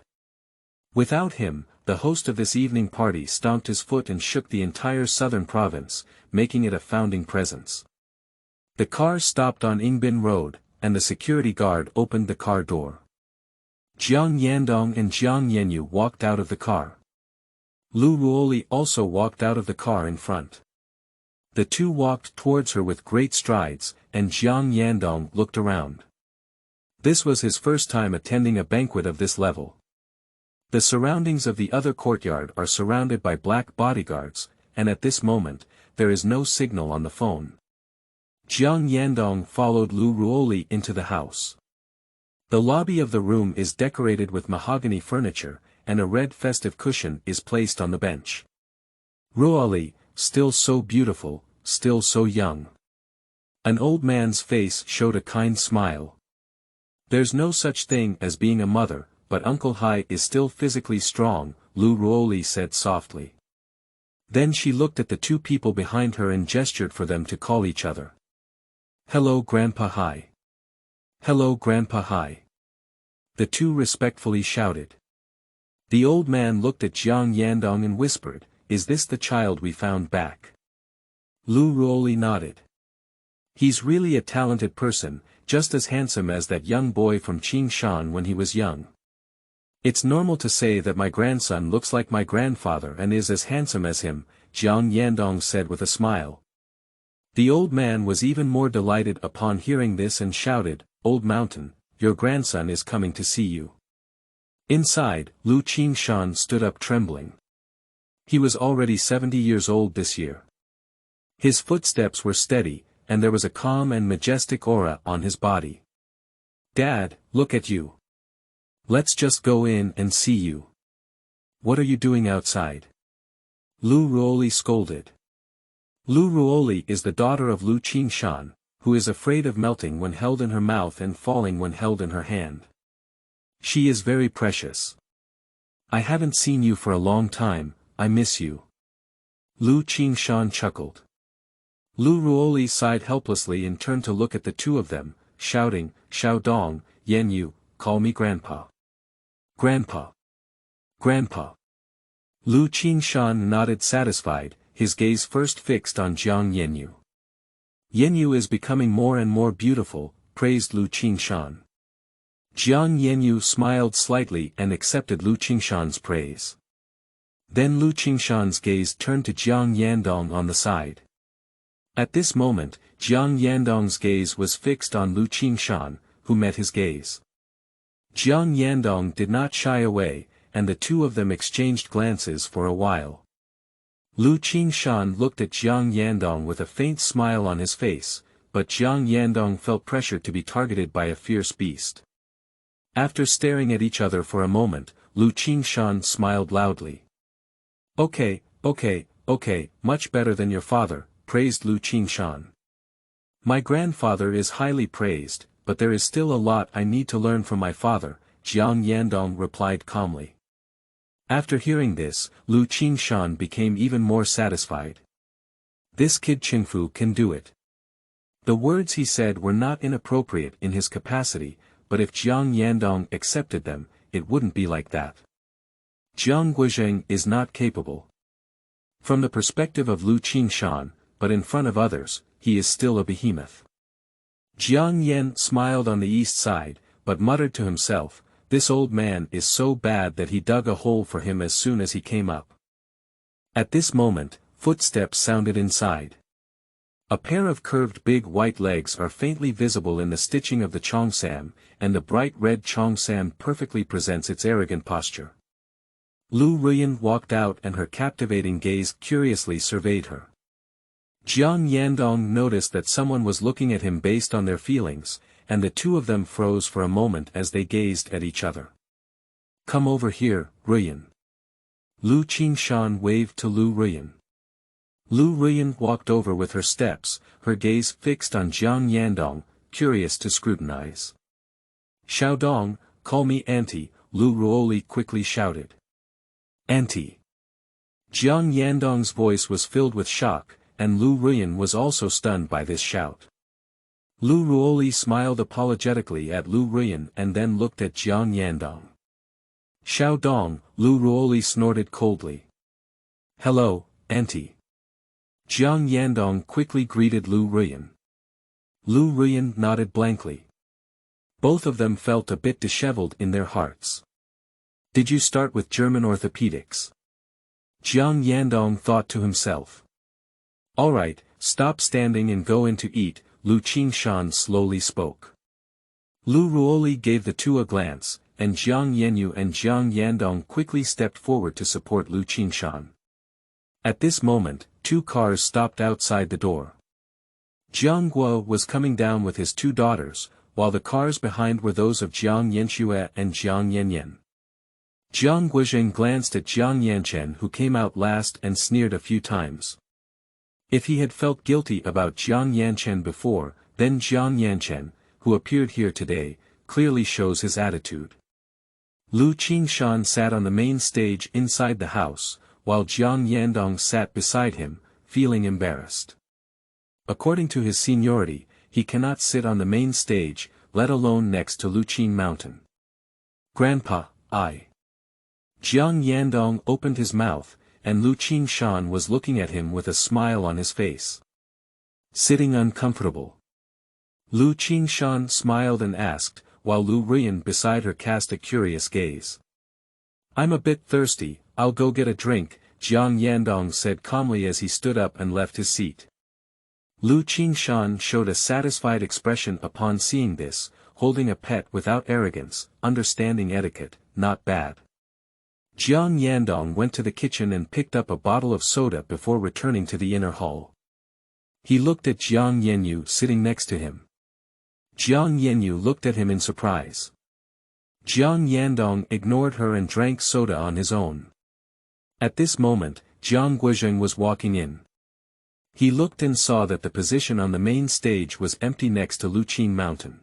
A: Without him, the host of this evening party stomped his foot and shook the entire southern province, making it a founding presence. The car stopped on Yingbin Road, and the security guard opened the car door. Jiang Yandong and Jiang Yanyu walked out of the car. Lu Ruoli also walked out of the car in front. The two walked towards her with great strides, and Jiang Yandong looked around. This was his first time attending a banquet of this level. The surroundings of the other courtyard are surrounded by black bodyguards, and at this moment, there is no signal on the phone. Jiang Yandong followed Lu Ruoli into the house. The lobby of the room is decorated with mahogany furniture, and a red festive cushion is placed on the bench. Ruoli, still so beautiful, still so young. An old man's face showed a kind smile. There's no such thing as being a mother, but Uncle Hai is still physically strong, Lu Ruoli said softly. Then she looked at the two people behind her and gestured for them to call each other. Hello Grandpa Hai. Hello Grandpa Hai. The two respectfully shouted. The old man looked at Jiang Yandong and whispered, "Is this the child we found back?" Lu Ruoli nodded. He's really a talented person, just as handsome as that young boy from Qingshan when he was young. It's normal to say that my grandson looks like my grandfather and is as handsome as him, Jiang Yandong said with a smile. The old man was even more delighted upon hearing this and shouted, "Old Mountain, your grandson is coming to see you." Inside, Lu Qingshan stood up trembling. He was already 70 years old this year. His footsteps were steady, and there was a calm and majestic aura on his body. "Dad, look at you. Let's just go in and see you. What are you doing outside?" Lu Ruoli scolded. Lu Ruoli is the daughter of Lu Qingshan, who is afraid of melting when held in her mouth and falling when held in her hand. She is very precious. "I haven't seen you for a long time, I miss you." Lu Qingshan chuckled. Lu Ruoli sighed helplessly and turned to look at the two of them, shouting, "Xiaodong, Yanyu, call me Grandpa. Grandpa. Grandpa." Lu Qingshan nodded satisfied, his gaze first fixed on Jiang Yanyu. "Yanyu is becoming more and more beautiful," praised Lu Qingshan. Jiang Yanyu smiled slightly and accepted Lu Qingshan's praise. Then Lu Qingshan's gaze turned to Jiang Yandong on the side. At this moment, Jiang Yandong's gaze was fixed on Lu Qingshan, who met his gaze. Jiang Yandong did not shy away, and the two of them exchanged glances for a while. Lu Qingshan looked at Jiang Yandong with a faint smile on his face, but Jiang Yandong felt pressure to be targeted by a fierce beast. After staring at each other for a moment, Lu Qingshan smiled loudly. Okay, much better than your father," praised Lu Qingshan. "My grandfather is highly praised, but there is still a lot I need to learn from my father," Jiang Yandong replied calmly. After hearing this, Lu Qingshan became even more satisfied. This kid Qingfu can do it. The words he said were not inappropriate in his capacity, but if Jiang Yandong accepted them, it wouldn't be like that. Jiang Guizheng is not capable. From the perspective of Lu Qingshan, but in front of others, he is still a behemoth. Jiang Yan smiled on the east side, but muttered to himself, "This old man is so bad that he dug a hole for him as soon as he came up." At this moment, footsteps sounded inside. A pair of curved big white legs are faintly visible in the stitching of the cheongsam, and the bright red cheongsam perfectly presents its arrogant posture. Lu Ruyan walked out and her captivating gaze curiously surveyed her. Jiang Yandong noticed that someone was looking at him based on their feelings, and the two of them froze for a moment as they gazed at each other. "Come over here, Ruyan." Lu Qingshan waved to Lu Ruyan. Lu Ruyan walked over with her steps, her gaze fixed on Jiang Yandong, curious to scrutinize. "Xiaodong, call me Auntie," Lu Ruoli quickly shouted. "Auntie." Jiang Yandong's voice was filled with shock, and Lu Ruyan was also stunned by this shout. Lu Ruoli smiled apologetically at Lu Ruyan and then looked at Jiang Yandong. Xiaodong, Lu Ruoli snorted coldly. Hello, Auntie. Jiang Yandong quickly greeted Lu Ruyan. Lu Ruyan nodded blankly. Both of them felt a bit disheveled in their hearts. Did you start with German orthopedics? Jiang Yandong thought to himself. Alright, stop standing and go in to eat, Lu Qingshan slowly spoke. Lu Ruoli gave the two a glance, and Jiang Yanyu and Jiang Yandong quickly stepped forward to support Lu Qingshan. At this moment, two cars stopped outside the door. Jiang Guo was coming down with his two daughters, while the cars behind were those of Jiang Yanxue and Jiang Yanyan. Jiang Guizheng glanced at Jiang Yanchen, who came out last, and sneered a few times. If he had felt guilty about Jiang Yanchen before, then Jiang Yanchen, who appeared here today, clearly shows his attitude. Lu Qingshan sat on the main stage inside the house, while Jiang Yandong sat beside him, feeling embarrassed. According to his seniority, he cannot sit on the main stage, let alone next to Luqing Mountain. Grandpa, I. Jiang Yandong opened his mouth, and Lu Qingshan was looking at him with a smile on his face. Sitting uncomfortable. Lu Qingshan smiled and asked, while Lu Ruyan beside her cast a curious gaze. I'm a bit thirsty, I'll go get a drink, Jiang Yandong said calmly as he stood up and left his seat. Lu Qingshan showed a satisfied expression upon seeing this, holding a pet without arrogance, understanding etiquette, not bad. Jiang Yandong went to the kitchen and picked up a bottle of soda before returning to the inner hall. He looked at Jiang Yanyu sitting next to him. Jiang Yanyu looked at him in surprise. Jiang Yandong ignored her and drank soda on his own. At this moment, Jiang Guizheng was walking in. He looked and saw that the position on the main stage was empty next to Luqing Mountain.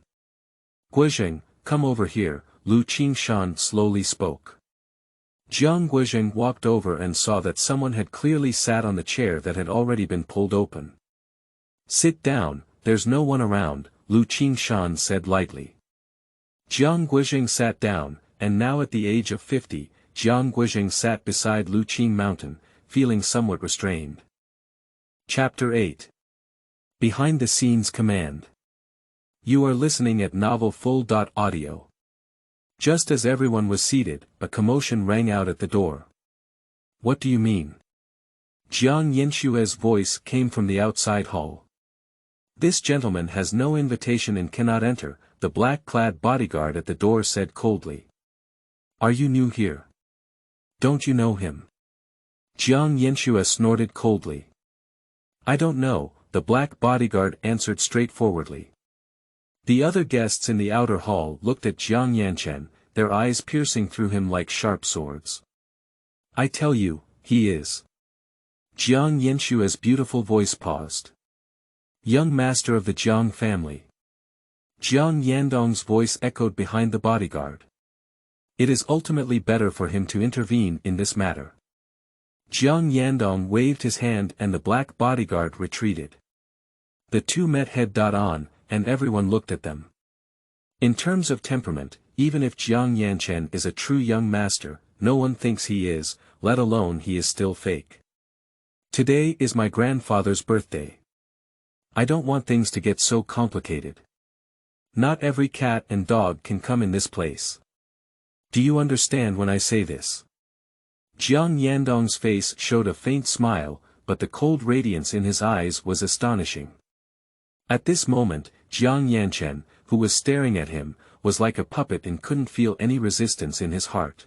A: Guizheng, come over here, Lu Qingshan slowly spoke. Jiang Guizheng walked over and saw that someone had clearly sat on the chair that had already been pulled open. Sit down, there's no one around, Lu Qingshan said lightly. Jiang Guizheng sat down, and now at the age of 50, Jiang Guizheng sat beside Luqing Mountain, feeling somewhat restrained. Chapter 8. Behind the Scenes Command. You are listening at Novel Full.Audio. Just as everyone was seated, a commotion rang out at the door. What do you mean? Jiang Yanshue's voice came from the outside hall. This gentleman has no invitation and cannot enter, the black-clad bodyguard at the door said coldly. Are you new here? Don't you know him? Jiang Yanshue snorted coldly. I don't know, the black bodyguard answered straightforwardly. The other guests in the outer hall looked at Jiang Yanchen, their eyes piercing through him like sharp swords. I tell you, he is. Jiang Yanshue's beautiful voice paused. Young master of the Jiang family. Jiang Yandong's voice echoed behind the bodyguard. It is ultimately better for him to intervene in this matter. Jiang Yandong waved his hand and the black bodyguard retreated. The two met head-on, and everyone looked at them. In terms of temperament, even if Jiang Yanchen is a true young master, no one thinks he is, let alone he is still fake. Today is my grandfather's birthday. I don't want things to get so complicated. Not every cat and dog can come in this place. Do you understand when I say this? Jiang Yandong's face showed a faint smile, but the cold radiance in his eyes was astonishing. At this moment, Jiang Yanchen, who was staring at him, was like a puppet and couldn't feel any resistance in his heart.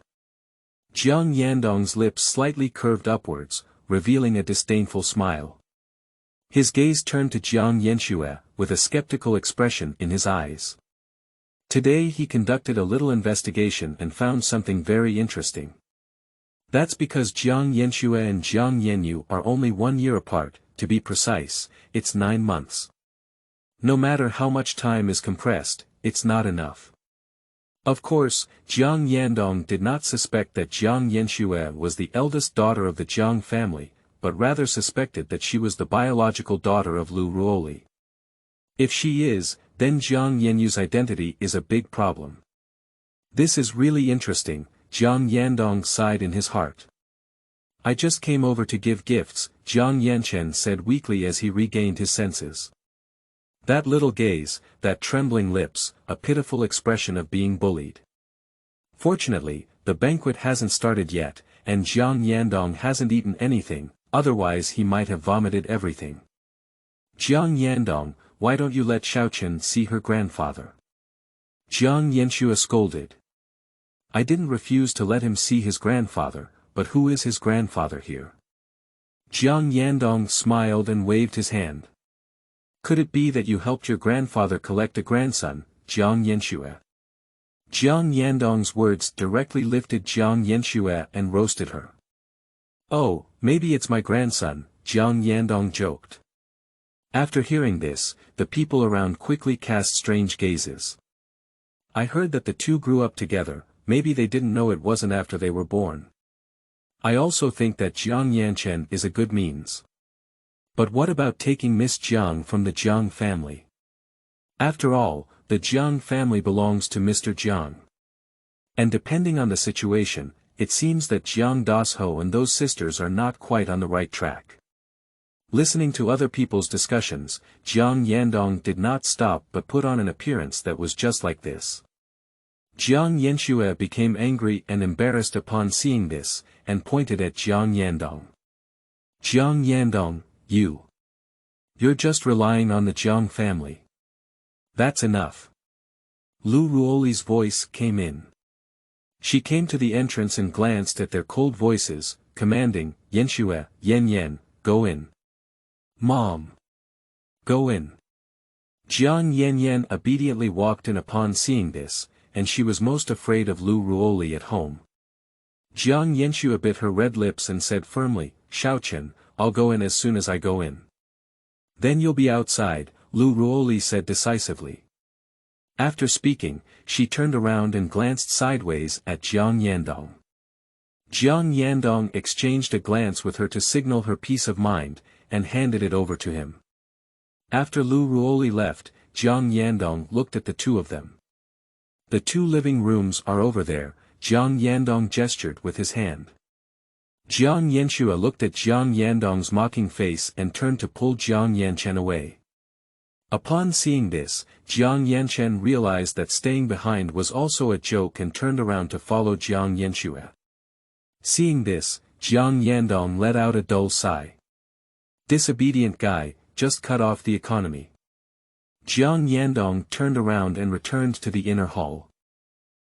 A: Jiang Yandong's lips slightly curved upwards, revealing a disdainful smile. His gaze turned to Jiang Yanshue, with a skeptical expression in his eyes. Today he conducted a little investigation and found something very interesting. That's because Jiang Yanshue and Jiang Yanyu are only 1 year apart, to be precise, it's 9 months. No matter how much time is compressed, it's not enough. Of course, Jiang Yandong did not suspect that Jiang Yanshue was the eldest daughter of the Jiang family, but rather suspected that she was the biological daughter of Lu Ruoli. If she is, then Jiang Yanyu's identity is a big problem. This is really interesting, Jiang Yandong sighed in his heart. I just came over to give gifts, Jiang Yanchen said weakly as he regained his senses. That little gaze, that trembling lips, a pitiful expression of being bullied. Fortunately, the banquet hasn't started yet, and Jiang Yandong hasn't eaten anything, otherwise he might have vomited everything. Jiang Yandong, why don't you let Xiaochen see her grandfather? Jiang Yanxue scolded. I didn't refuse to let him see his grandfather, but who is his grandfather here? Jiang Yandong smiled and waved his hand. Could it be that you helped your grandfather collect a grandson, Jiang Yanxue? Jiang Yandong's words directly lifted Jiang Yanxue and roasted her. Oh, maybe it's my grandson, Jiang Yandong joked. After hearing this, the people around quickly cast strange gazes. I heard that the two grew up together, maybe they didn't know it wasn't after they were born. I also think that Jiang Yanchen is a good means. But what about taking Miss Jiang from the Jiang family? After all, the Jiang family belongs to Mr. Jiang. And depending on the situation, it seems that Jiang Dasho and those sisters are not quite on the right track. Listening to other people's discussions, Jiang Yandong did not stop but put on an appearance that was just like this. Jiang Yanxue became angry and embarrassed upon seeing this, and pointed at Jiang Yandong. Jiang Yandong, you're just relying on the Jiang family. That's enough. Lu Ruoli's voice came in. She came to the entrance and glanced at their cold voices, commanding, Yanxue, Yan, go in. Mom. Go in. Jiang Yan obediently walked in upon seeing this, and she was most afraid of Lu Ruoli at home. Jiang Yanxue bit her red lips and said firmly, Xiaochen, I'll go in as soon as I go in. Then you'll be outside, Lu Ruoli said decisively. After speaking, she turned around and glanced sideways at Jiang Yandong. Jiang Yandong exchanged a glance with her to signal her peace of mind, and handed it over to him. After Lu Ruoli left, Jiang Yandong looked at the two of them. The 2 living rooms are over there, Jiang Yandong gestured with his hand. Jiang Yanxue looked at Jiang Yandong's mocking face and turned to pull Jiang Yanchen away. Upon seeing this, Jiang Yanchen realized that staying behind was also a joke and turned around to follow Jiang Yanxue. Seeing this, Jiang Yandong let out a dull sigh. Disobedient guy, just cut off the economy. Jiang Yandong turned around and returned to the inner hall.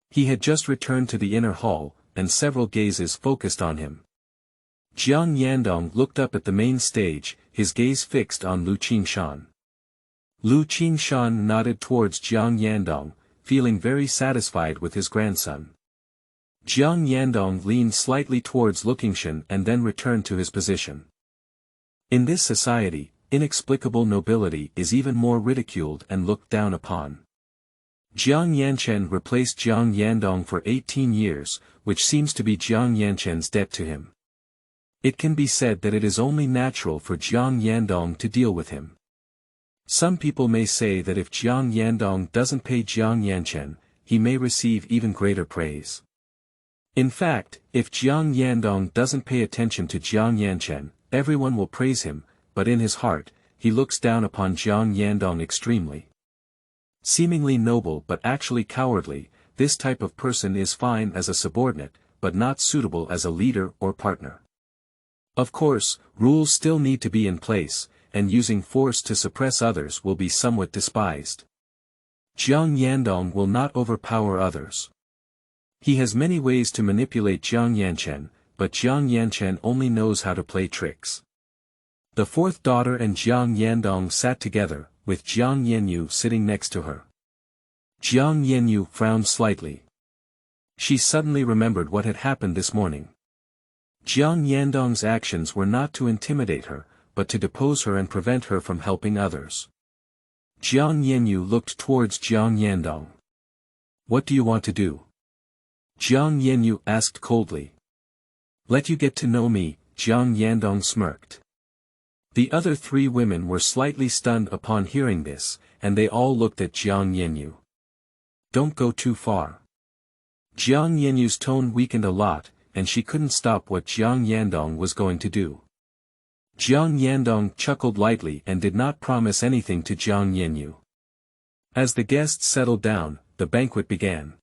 A: He had just returned to the inner hall, and several gazes focused on him. Jiang Yandong looked up at the main stage, his gaze fixed on Lu Qingshan. Lu Qingshan nodded towards Jiang Yandong, feeling very satisfied with his grandson. Jiang Yandong leaned slightly towards Lu Qingshan and then returned to his position. In this society, inexplicable nobility is even more ridiculed and looked down upon. Jiang Yanchen replaced Jiang Yandong for 18 years, which seems to be Jiang Yanchen's debt to him. It can be said that it is only natural for Jiang Yandong to deal with him. Some people may say that if Jiang Yandong doesn't pay Jiang Yanchen, he may receive even greater praise. In fact, if Jiang Yandong doesn't pay attention to Jiang Yanchen, everyone will praise him, but in his heart, he looks down upon Jiang Yandong extremely. Seemingly noble but actually cowardly, this type of person is fine as a subordinate, but not suitable as a leader or partner. Of course, rules still need to be in place, and using force to suppress others will be somewhat despised. Jiang Yandong will not overpower others. He has many ways to manipulate Jiang Yanchen, but Jiang Yanchen only knows how to play tricks. The 4th daughter and Jiang Yandong sat together, with Jiang Yanyu sitting next to her. Jiang Yanyu frowned slightly. She suddenly remembered what had happened this morning. Jiang Yandong's actions were not to intimidate her, but to depose her and prevent her from helping others. Jiang Yanyu looked towards Jiang Yandong. What do you want to do? Jiang Yanyu asked coldly. Let you get to know me, Jiang Yandong smirked. The other 3 women were slightly stunned upon hearing this, and they all looked at Jiang Yanyu. Don't go too far. Jiang Yanyu's tone weakened a lot, and she couldn't stop what Jiang Yandong was going to do. Jiang Yandong chuckled lightly and did not promise anything to Jiang Yanyu. As the guests settled down, the banquet began.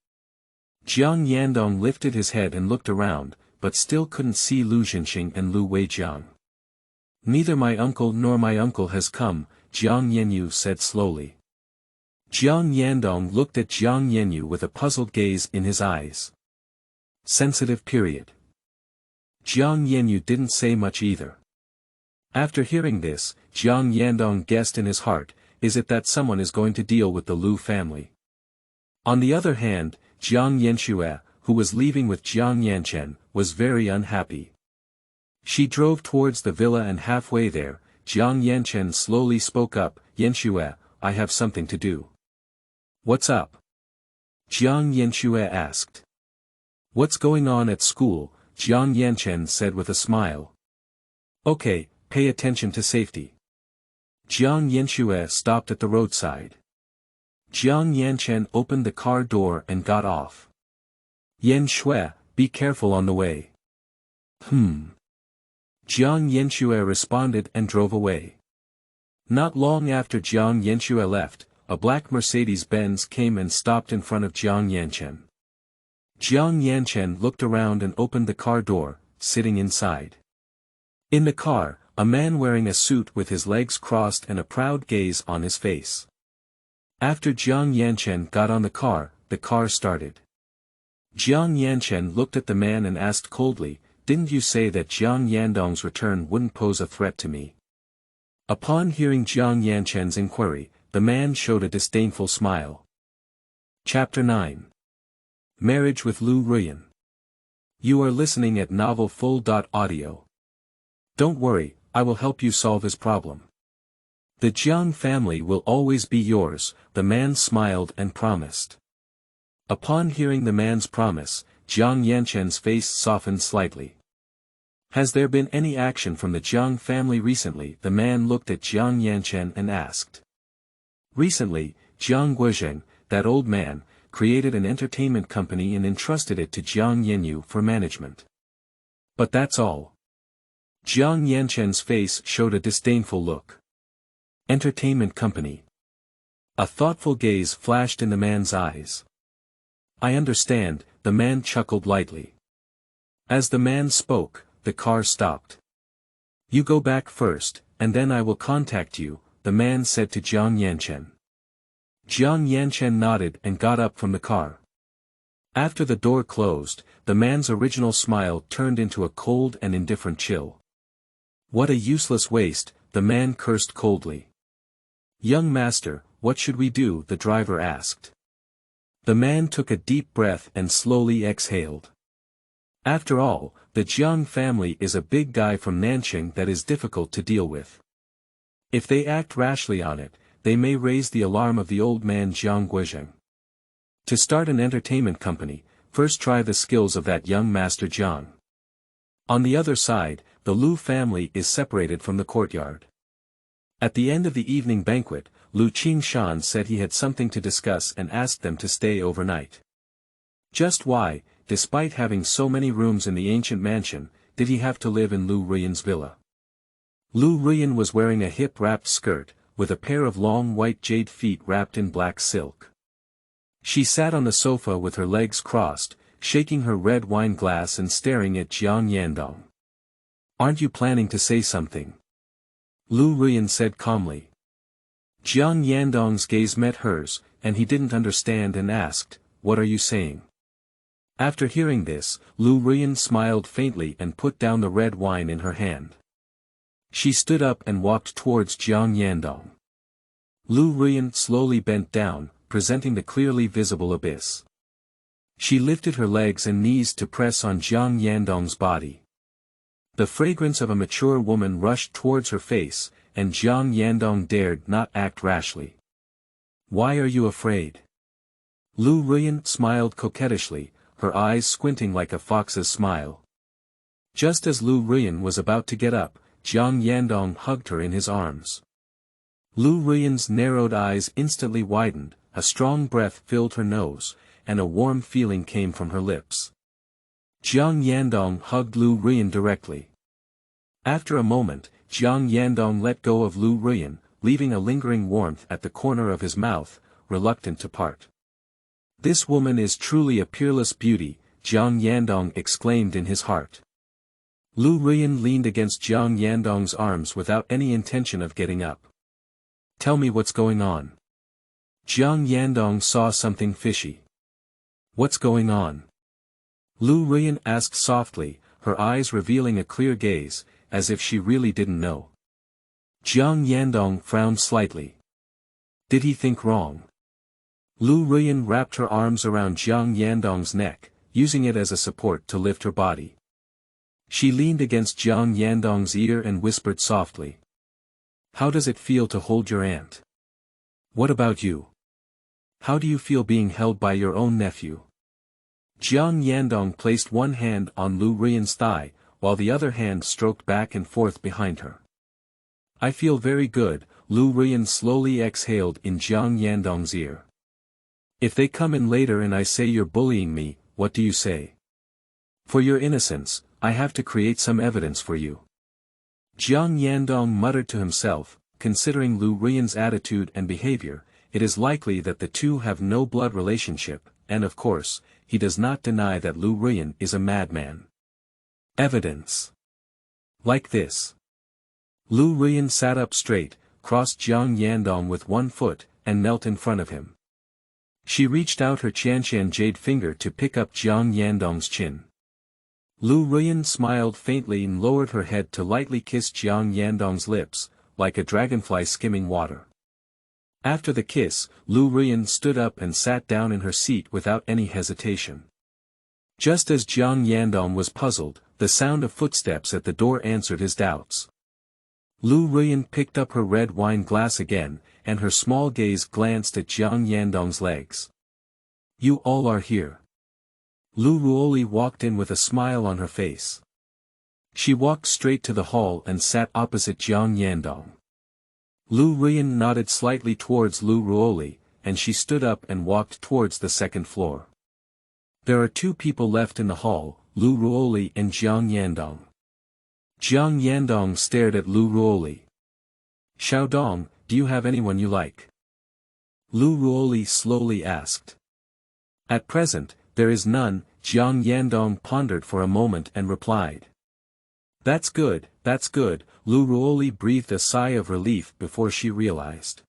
A: Jiang Yandong lifted his head and looked around, but still couldn't see Lu Jinxing and Lu Weijiang. "Neither my uncle nor my uncle has come," Jiang Yanyu said slowly. Jiang Yandong looked at Jiang Yanyu with a puzzled gaze in his eyes. Sensitive period. Jiang Yanyu didn't say much either. After hearing this, Jiang Yandong guessed in his heart, is it that someone is going to deal with the Lu family? On the other hand, Jiang Yanxue, who was leaving with Jiang Yanchen, was very unhappy. She drove towards the villa and halfway there, Jiang Yanchen slowly spoke up, "Yanxue, I have something to do." "What's up?" Jiang Yanxue asked. "What's going on at school?" Jiang Yanchen said with a smile. "Okay, pay attention to safety." Jiang Yanxue stopped at the roadside. Jiang Yanchen opened the car door and got off. "Yanxue, be careful on the way." Jiang Yanxue responded and drove away. Not long after Jiang Yanxue left, a black Mercedes-Benz came and stopped in front of Jiang Yanchen. Jiang Yanchen looked around and opened the car door, sitting inside. In the car, a man wearing a suit with his legs crossed and a proud gaze on his face. After Jiang Yanchen got on the car started. Jiang Yanchen looked at the man and asked coldly, "Didn't you say that Jiang Yandong's return wouldn't pose a threat to me?" Upon hearing Jiang Yanchen's inquiry, the man showed a disdainful smile. Chapter 9. Marriage with Lu Ruyan. You are listening at novelfull.audio. Don't worry, I will help you solve his problem. The Jiang family will always be yours, the man smiled and promised. Upon hearing the man's promise, Jiang Yanchen's face softened slightly. Has there been any action from the Jiang family recently? The man looked at Jiang Yanchen and asked. Recently, Jiang Guozheng, that old man, created an entertainment company and entrusted it to Jiang Yanyu for management. But that's all. Jiang Yanchen's face showed a disdainful look. Entertainment company. A thoughtful gaze flashed in the man's eyes. I understand, the man chuckled lightly. As the man spoke, the car stopped. You go back first, and then I will contact you, the man said to Jiang Yanchen. Jiang Yanchen nodded and got up from the car. After the door closed, the man's original smile turned into a cold and indifferent chill. What a useless waste, the man cursed coldly. Young master, what should we do? The driver asked. The man took a deep breath and slowly exhaled. After all, the Jiang family is a big guy from Nanqing that is difficult to deal with. If they act rashly on it, they may raise the alarm of the old man Jiang Guozheng. To start an entertainment company, first try the skills of that young master Jiang. On the other side, the Lu family is separated from the courtyard. At the end of the evening banquet, Lu Qingshan said he had something to discuss and asked them to stay overnight. Just why, despite having so many rooms in the ancient mansion, did he have to live in Lu Ruyan's villa? Lu Ruyan was wearing a hip-wrapped skirt, with a pair of long white jade feet wrapped in black silk. She sat on the sofa with her legs crossed, shaking her red wine glass and staring at Jiang Yandong. Aren't you planning to say something? Lu Ruyan said calmly. Jiang Yandong's gaze met hers, and he didn't understand and asked, What are you saying? After hearing this, Lu Ruyan smiled faintly and put down the red wine in her hand. She stood up and walked towards Jiang Yandong. Lu Ruyan slowly bent down, presenting the clearly visible abyss. She lifted her legs and knees to press on Jiang Yandong's body. The fragrance of a mature woman rushed towards her face, and Jiang Yandong dared not act rashly. Why are you afraid? Lu Ruyan smiled coquettishly, her eyes squinting like a fox's smile. Just as Lu Ruyan was about to get up, Jiang Yandong hugged her in his arms. Lu Ruyan's narrowed eyes instantly widened, a strong breath filled her nose, and a warm feeling came from her lips. Jiang Yandong hugged Lu Ruyan directly. After a moment, Jiang Yandong let go of Lu Ruyan, leaving a lingering warmth at the corner of his mouth, reluctant to part. "This woman is truly a peerless beauty," Jiang Yandong exclaimed in his heart. Lu Ruyan leaned against Jiang Yandong's arms without any intention of getting up. "Tell me what's going on." Jiang Yandong saw something fishy. "What's going on?" Lu Ruyan asked softly, her eyes revealing a clear gaze, as if she really didn't know. Jiang Yandong frowned slightly. Did he think wrong? Lu Ruyan wrapped her arms around Jiang Yandong's neck, using it as a support to lift her body. She leaned against Jiang Yandong's ear and whispered softly. "How does it feel to hold your aunt? What about you? How do you feel being held by your own nephew?" Jiang Yandong placed one hand on Lu Ruyan's thigh, while the other hand stroked back and forth behind her. "I feel very good," Lu Ruyan slowly exhaled in Jiang Yandong's ear. "If they come in later and I say you're bullying me, what do you say? For your innocence, I have to create some evidence for you." Jiang Yandong muttered to himself, considering Lu Ruyan's attitude and behavior, it is likely that the two have no blood relationship, and of course, he does not deny that Lu Ruyan is a madman. Evidence. Like this. Lu Ruyan sat up straight, crossed Jiang Yandong with one foot, and knelt in front of him. She reached out her Qianshan jade finger to pick up Jiang Yandong's chin. Lu Ruyan smiled faintly and lowered her head to lightly kiss Jiang Yandong's lips, like a dragonfly skimming water. After the kiss, Lu Ruyan stood up and sat down in her seat without any hesitation. Just as Jiang Yandong was puzzled, the sound of footsteps at the door answered his doubts. Lu Ruyan picked up her red wine glass again, and her small gaze glanced at Jiang Yandong's legs. "You all are here." Lu Ruoli walked in with a smile on her face. She walked straight to the hall and sat opposite Jiang Yandong. Lu Ruyan nodded slightly towards Lu Ruoli, and she stood up and walked towards the second floor. "There are two people left in the hall, Lu Ruoli and Jiang Yandong." Jiang Yandong stared at Lu Ruoli. "Xiaodong, do you have anyone you like?" Lu Ruoli slowly asked. "At present, there is none," Jiang Yandong pondered for a moment and replied. That's good," Lu Ruoli breathed a sigh of relief before she realized.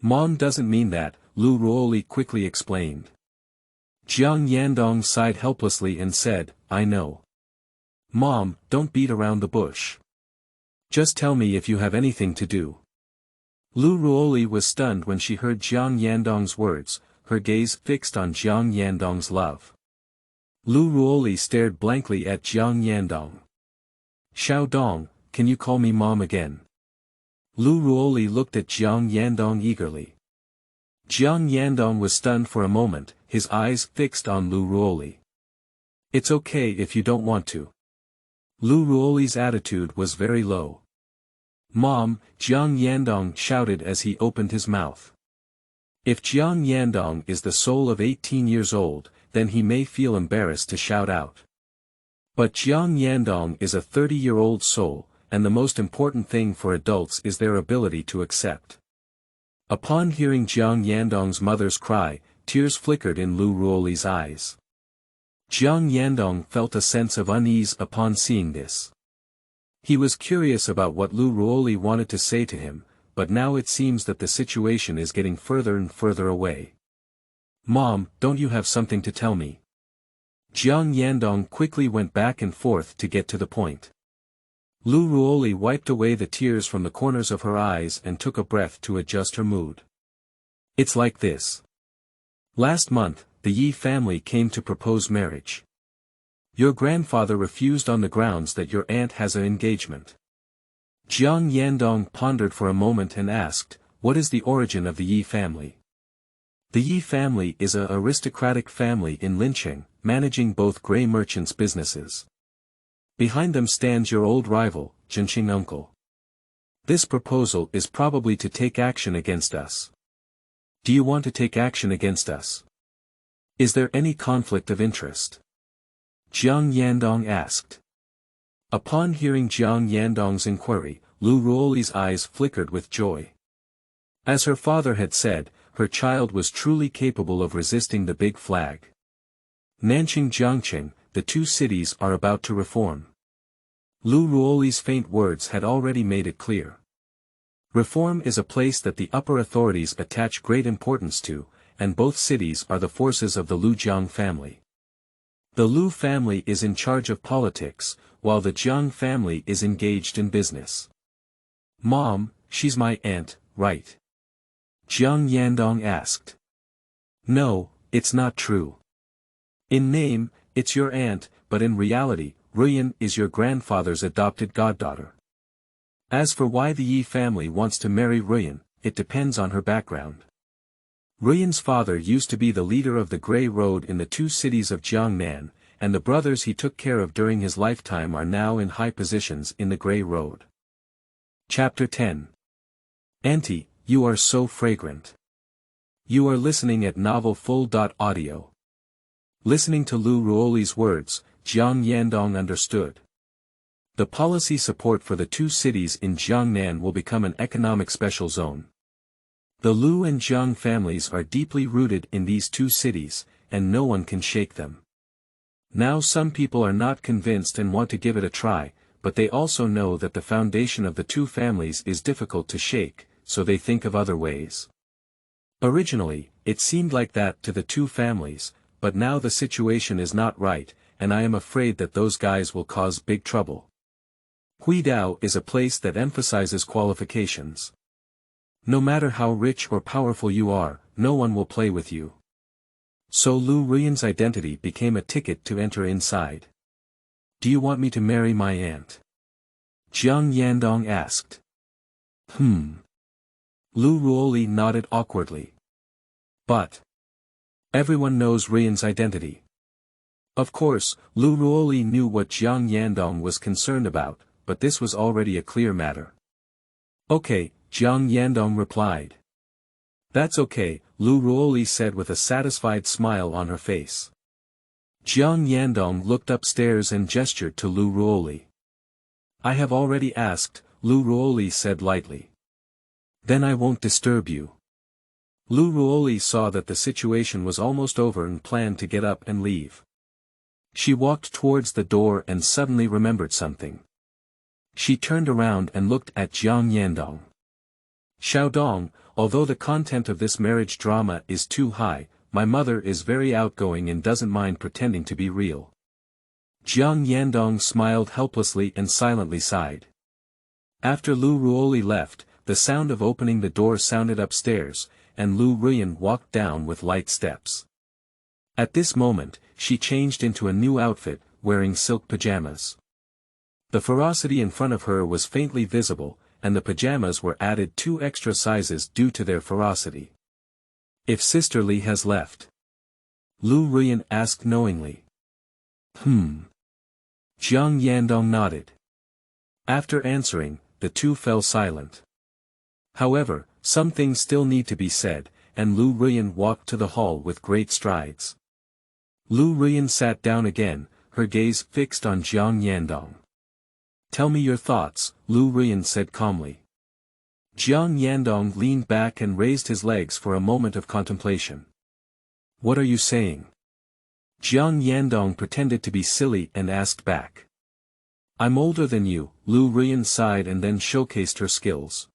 A: "Mom doesn't mean that," Lu Ruoli quickly explained. Jiang Yandong sighed helplessly and said, "I know. Mom, don't beat around the bush. Just tell me if you have anything to do." Lu Ruoli was stunned when she heard Jiang Yandong's words, her gaze fixed on Jiang Yandong's love. Lu Ruoli stared blankly at Jiang Yandong. "Xiaodong, can you call me Mom again?" Lu Ruoli looked at Jiang Yandong eagerly. Jiang Yandong was stunned for a moment, his eyes fixed on Lu Ruoli. "It's okay if you don't want to." Lu Ruoli's attitude was very low. "Mom," Jiang Yandong shouted as he opened his mouth. If Jiang Yandong is the soul of 18 years old, then he may feel embarrassed to shout out. But Jiang Yandong is a 30-year-old soul, and the most important thing for adults is their ability to accept. Upon hearing Jiang Yandong's mother's cry, tears flickered in Lu Ruoli's eyes. Jiang Yandong felt a sense of unease upon seeing this. He was curious about what Lu Ruoli wanted to say to him, but now it seems that the situation is getting further and further away. "Mom, don't you have something to tell me?" Jiang Yandong quickly went back and forth to get to the point. Lu Ruoli wiped away the tears from the corners of her eyes and took a breath to adjust her mood. "It's like this. Last month, the Yi family came to propose marriage. Your grandfather refused on the grounds that your aunt has an engagement." Jiang Yandong pondered for a moment and asked, "What is the origin of the Yi family?" The Yi family is a aristocratic family in Lincheng, managing both gray merchants' businesses. Behind them stands your old rival, Zhenxing uncle. This proposal is probably to take action against us. Do you want to take action against us? Is there any conflict of interest? Jiang Yandong asked. Upon hearing Jiang Yandong's inquiry, Lu Ruoli's eyes flickered with joy. As her father had said, her child was truly capable of resisting the big flag. Nanqing Jiangqing, the two cities are about to reform. Lu Ruoli's faint words had already made it clear. Reform is a place that the upper authorities attach great importance to, and both cities are the forces of the Lu Jiang family. The Lu family is in charge of politics, while the Jiang family is engaged in business. Mom, she's my aunt, right? Jiang Yandong asked. No, it's not true. In name, it's your aunt, but in reality, Ruyan is your grandfather's adopted goddaughter. As for why the Yi family wants to marry Ruyan, it depends on her background. Ruyan's father used to be the leader of the Grey Road in the two cities of Jiangnan, and the brothers he took care of during his lifetime are now in high positions in the Grey Road. Chapter 10. Auntie, you are so fragrant. You are listening at novel.Audio. Listening to Lu Ruoli's words, Jiang Yandong understood. The policy support for the two cities in Jiangnan will become an economic special zone. The Lu and Jiang families are deeply rooted in these two cities, and no one can shake them. Now some people are not convinced and want to give it a try, but they also know that the foundation of the two families is difficult to shake, so they think of other ways. Originally, it seemed like that to the two families, but now the situation is not right, and I am afraid that those guys will cause big trouble. Huidao is a place that emphasizes qualifications. No matter how rich or powerful you are, no one will play with you. So Lu Ruyan's identity became a ticket to enter inside. Do you want me to marry my aunt? Jiang Yandong asked. Lu Ruoli nodded awkwardly. But everyone knows Ruyan's identity. Of course, Lu Ruoli knew what Jiang Yandong was concerned about, but this was already a clear matter. Okay, Jiang Yandong replied. That's okay, Lu Ruoli said with a satisfied smile on her face. Jiang Yandong looked upstairs and gestured to Lu Ruoli. I have already asked, Lu Ruoli said lightly. Then I won't disturb you. Lu Ruoli saw that the situation was almost over and planned to get up and leave. She walked towards the door and suddenly remembered something. She turned around and looked at Jiang Yandong. Xiaodong, although the content of this marriage drama is too high, my mother is very outgoing and doesn't mind pretending to be real. Jiang Yandong smiled helplessly and silently sighed. After Lu Ruoli left, the sound of opening the door sounded upstairs, and Lu Ruyan walked down with light steps. At this moment, she changed into a new outfit, wearing silk pajamas. The ferocity in front of her was faintly visible, and the pajamas were added 2 extra sizes due to their ferocity. If Sister Li has left? Lu Ruyan asked knowingly. Jiang Yandong nodded. After answering, the two fell silent. However, some things still need to be said, and Lu Ruyan walked to the hall with great strides. Lu Ruyan sat down again, her gaze fixed on Jiang Yandong. Tell me your thoughts, Lu Ruyan said calmly. Jiang Yandong leaned back and raised his legs for a moment of contemplation. What are you saying? Jiang Yandong pretended to be silly and asked back. I'm older than you, Lu Ruyan sighed and then showcased her skills.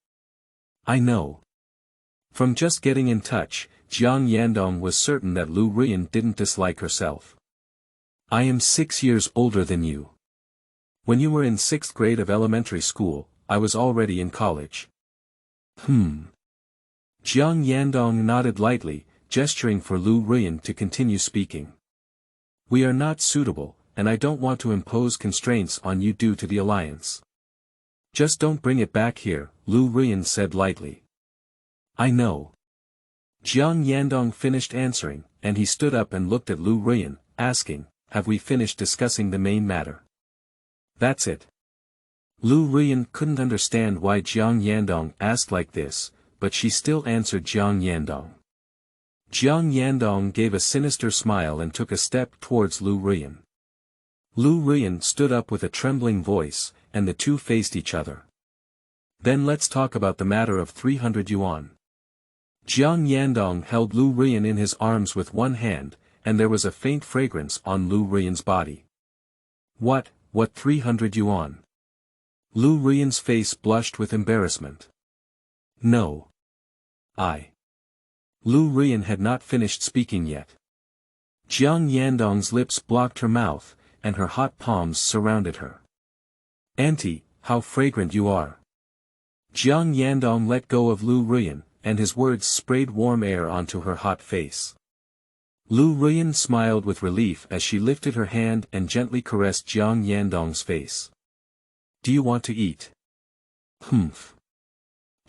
A: I know. From just getting in touch, Jiang Yandong was certain that Lu Ruyan didn't dislike herself. I am 6 years older than you. When you were in 6th grade of elementary school, I was already in college. Jiang Yandong nodded lightly, gesturing for Lu Ruyan to continue speaking. We are not suitable, and I don't want to impose constraints on you due to the alliance. Just don't bring it back here, Lu Ruyan said lightly. I know. Jiang Yandong finished answering, and he stood up and looked at Lu Ruyan, asking, have we finished discussing the main matter? That's it. Lu Ruyan couldn't understand why Jiang Yandong asked like this, but she still answered Jiang Yandong. Jiang Yandong gave a sinister smile and took a step towards Lu Ruyan. Lu Ruyan stood up with a trembling voice, and the two faced each other. Then let's talk about the matter of 300 yuan. Jiang Yandong held Lu Ruyan in his arms with one hand, and there was a faint fragrance on Lu Ruyan's body. What 300 yuan? Lu Ruyan's face blushed with embarrassment. No. Lu Ruyan had not finished speaking yet. Jiang Yandong's lips blocked her mouth, and her hot palms surrounded her. Auntie, how fragrant you are. Jiang Yandong let go of Lu Ruyan, and his words sprayed warm air onto her hot face. Lu Ruyan smiled with relief as she lifted her hand and gently caressed Jiang Yandong's face. Do you want to eat? Humph.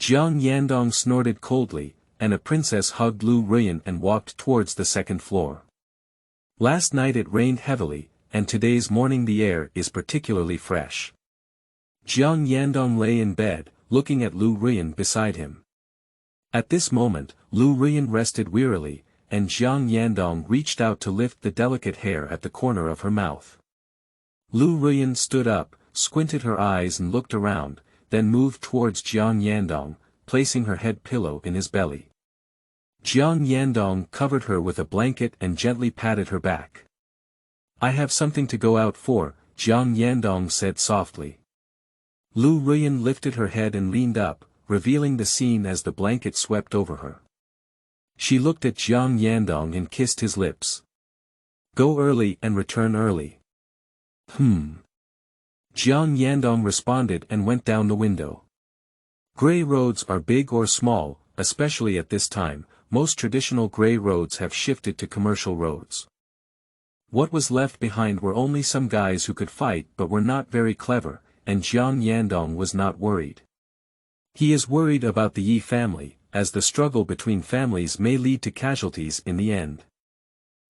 A: Jiang Yandong snorted coldly, and a princess hugged Lu Ruyan and walked towards the second floor. Last night it rained heavily, and today's morning the air is particularly fresh. Jiang Yandong lay in bed, looking at Lu Ruyan beside him. At this moment, Lu Ruyan rested wearily, and Jiang Yandong reached out to lift the delicate hair at the corner of her mouth. Lu Ruyan stood up, squinted her eyes and looked around, then moved towards Jiang Yandong, placing her head pillow in his belly. Jiang Yandong covered her with a blanket and gently patted her back. I have something to go out for, Jiang Yandong said softly. Lu Ruyan lifted her head and leaned up, revealing the scene as the blanket swept over her. She looked at Jiang Yandong and kissed his lips. Go early and return early. Jiang Yandong responded and went down the window. Gray roads are big or small, especially at this time. Most traditional gray roads have shifted to commercial roads. What was left behind were only some guys who could fight but were not very clever, and Jiang Yandong was not worried. He is worried about the Yi family, as the struggle between families may lead to casualties in the end.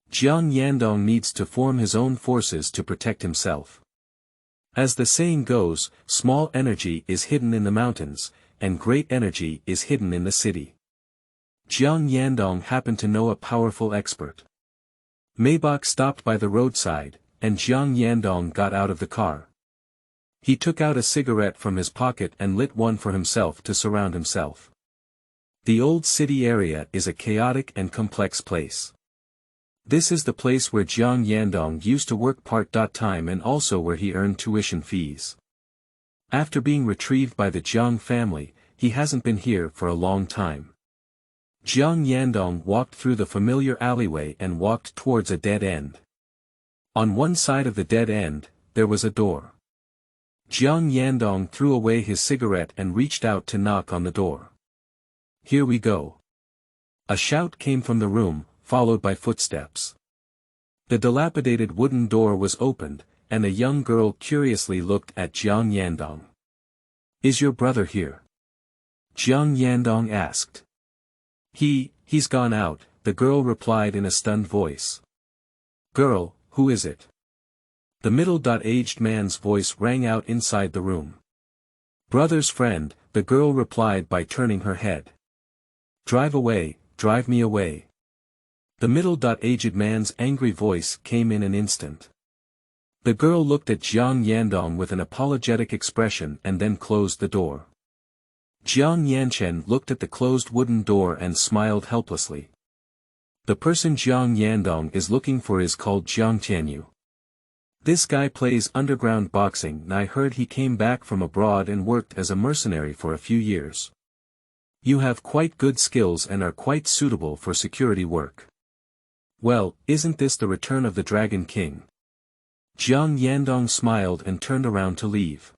A: Jiang Yandong needs to form his own forces to protect himself. As the saying goes, small energy is hidden in the mountains, and great energy is hidden in the city. Jiang Yandong happened to know a powerful expert. Maybach stopped by the roadside, and Jiang Yandong got out of the car. He took out a cigarette from his pocket and lit one for himself to surround himself. The old city area is a chaotic and complex place. This is the place where Jiang Yandong used to work part-time and also where he earned tuition fees. After being retrieved by the Jiang family, he hasn't been here for a long time. Jiang Yandong walked through the familiar alleyway and walked towards a dead end. On one side of the dead end, there was a door. Jiang Yandong threw away his cigarette and reached out to knock on the door. Here we go. A shout came from the room, followed by footsteps. The dilapidated wooden door was opened, and a young girl curiously looked at Jiang Yandong. Is your brother here? Jiang Yandong asked. He's gone out, the girl replied in a stunned voice. Girl, who is it? The middle-aged man's voice rang out inside the room. Brother's friend, the girl replied by turning her head. Drive away, drive me away. The middle-aged man's angry voice came in an instant. The girl looked at Jiang Yandong with an apologetic expression and then closed the door. Jiang Yanchen looked at the closed wooden door and smiled helplessly. The person Jiang Yandong is looking for is called Jiang Tianyu. This guy plays underground boxing and I heard he came back from abroad and worked as a mercenary for a few years. You have quite good skills and are quite suitable for security work. Well, isn't this the return of the Dragon King? Jiang Yandong smiled and turned around to leave.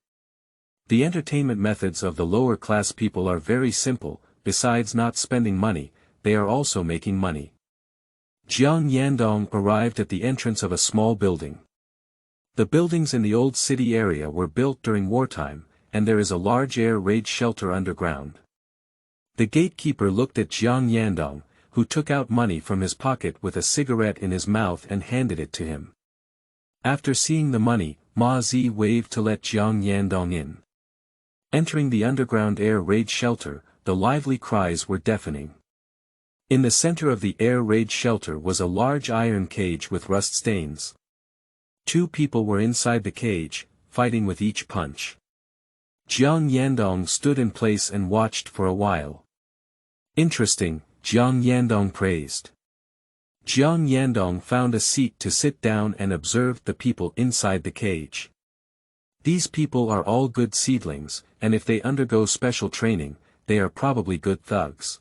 A: The entertainment methods of the lower class people are very simple, besides not spending money, they are also making money. Jiang Yandong arrived at the entrance of a small building. The buildings in the old city area were built during wartime, and there is a large air raid shelter underground. The gatekeeper looked at Jiang Yandong, who took out money from his pocket with a cigarette in his mouth and handed it to him. After seeing the money, Ma Zi waved to let Jiang Yandong in. Entering the underground air raid shelter, the lively cries were deafening. In the center of the air raid shelter was a large iron cage with rust stains. 2 people were inside the cage, fighting with each punch. Jiang Yandong stood in place and watched for a while. Interesting, Jiang Yandong praised. Jiang Yandong found a seat to sit down and observed the people inside the cage. These people are all good seedlings, and if they undergo special training, they are probably good thugs.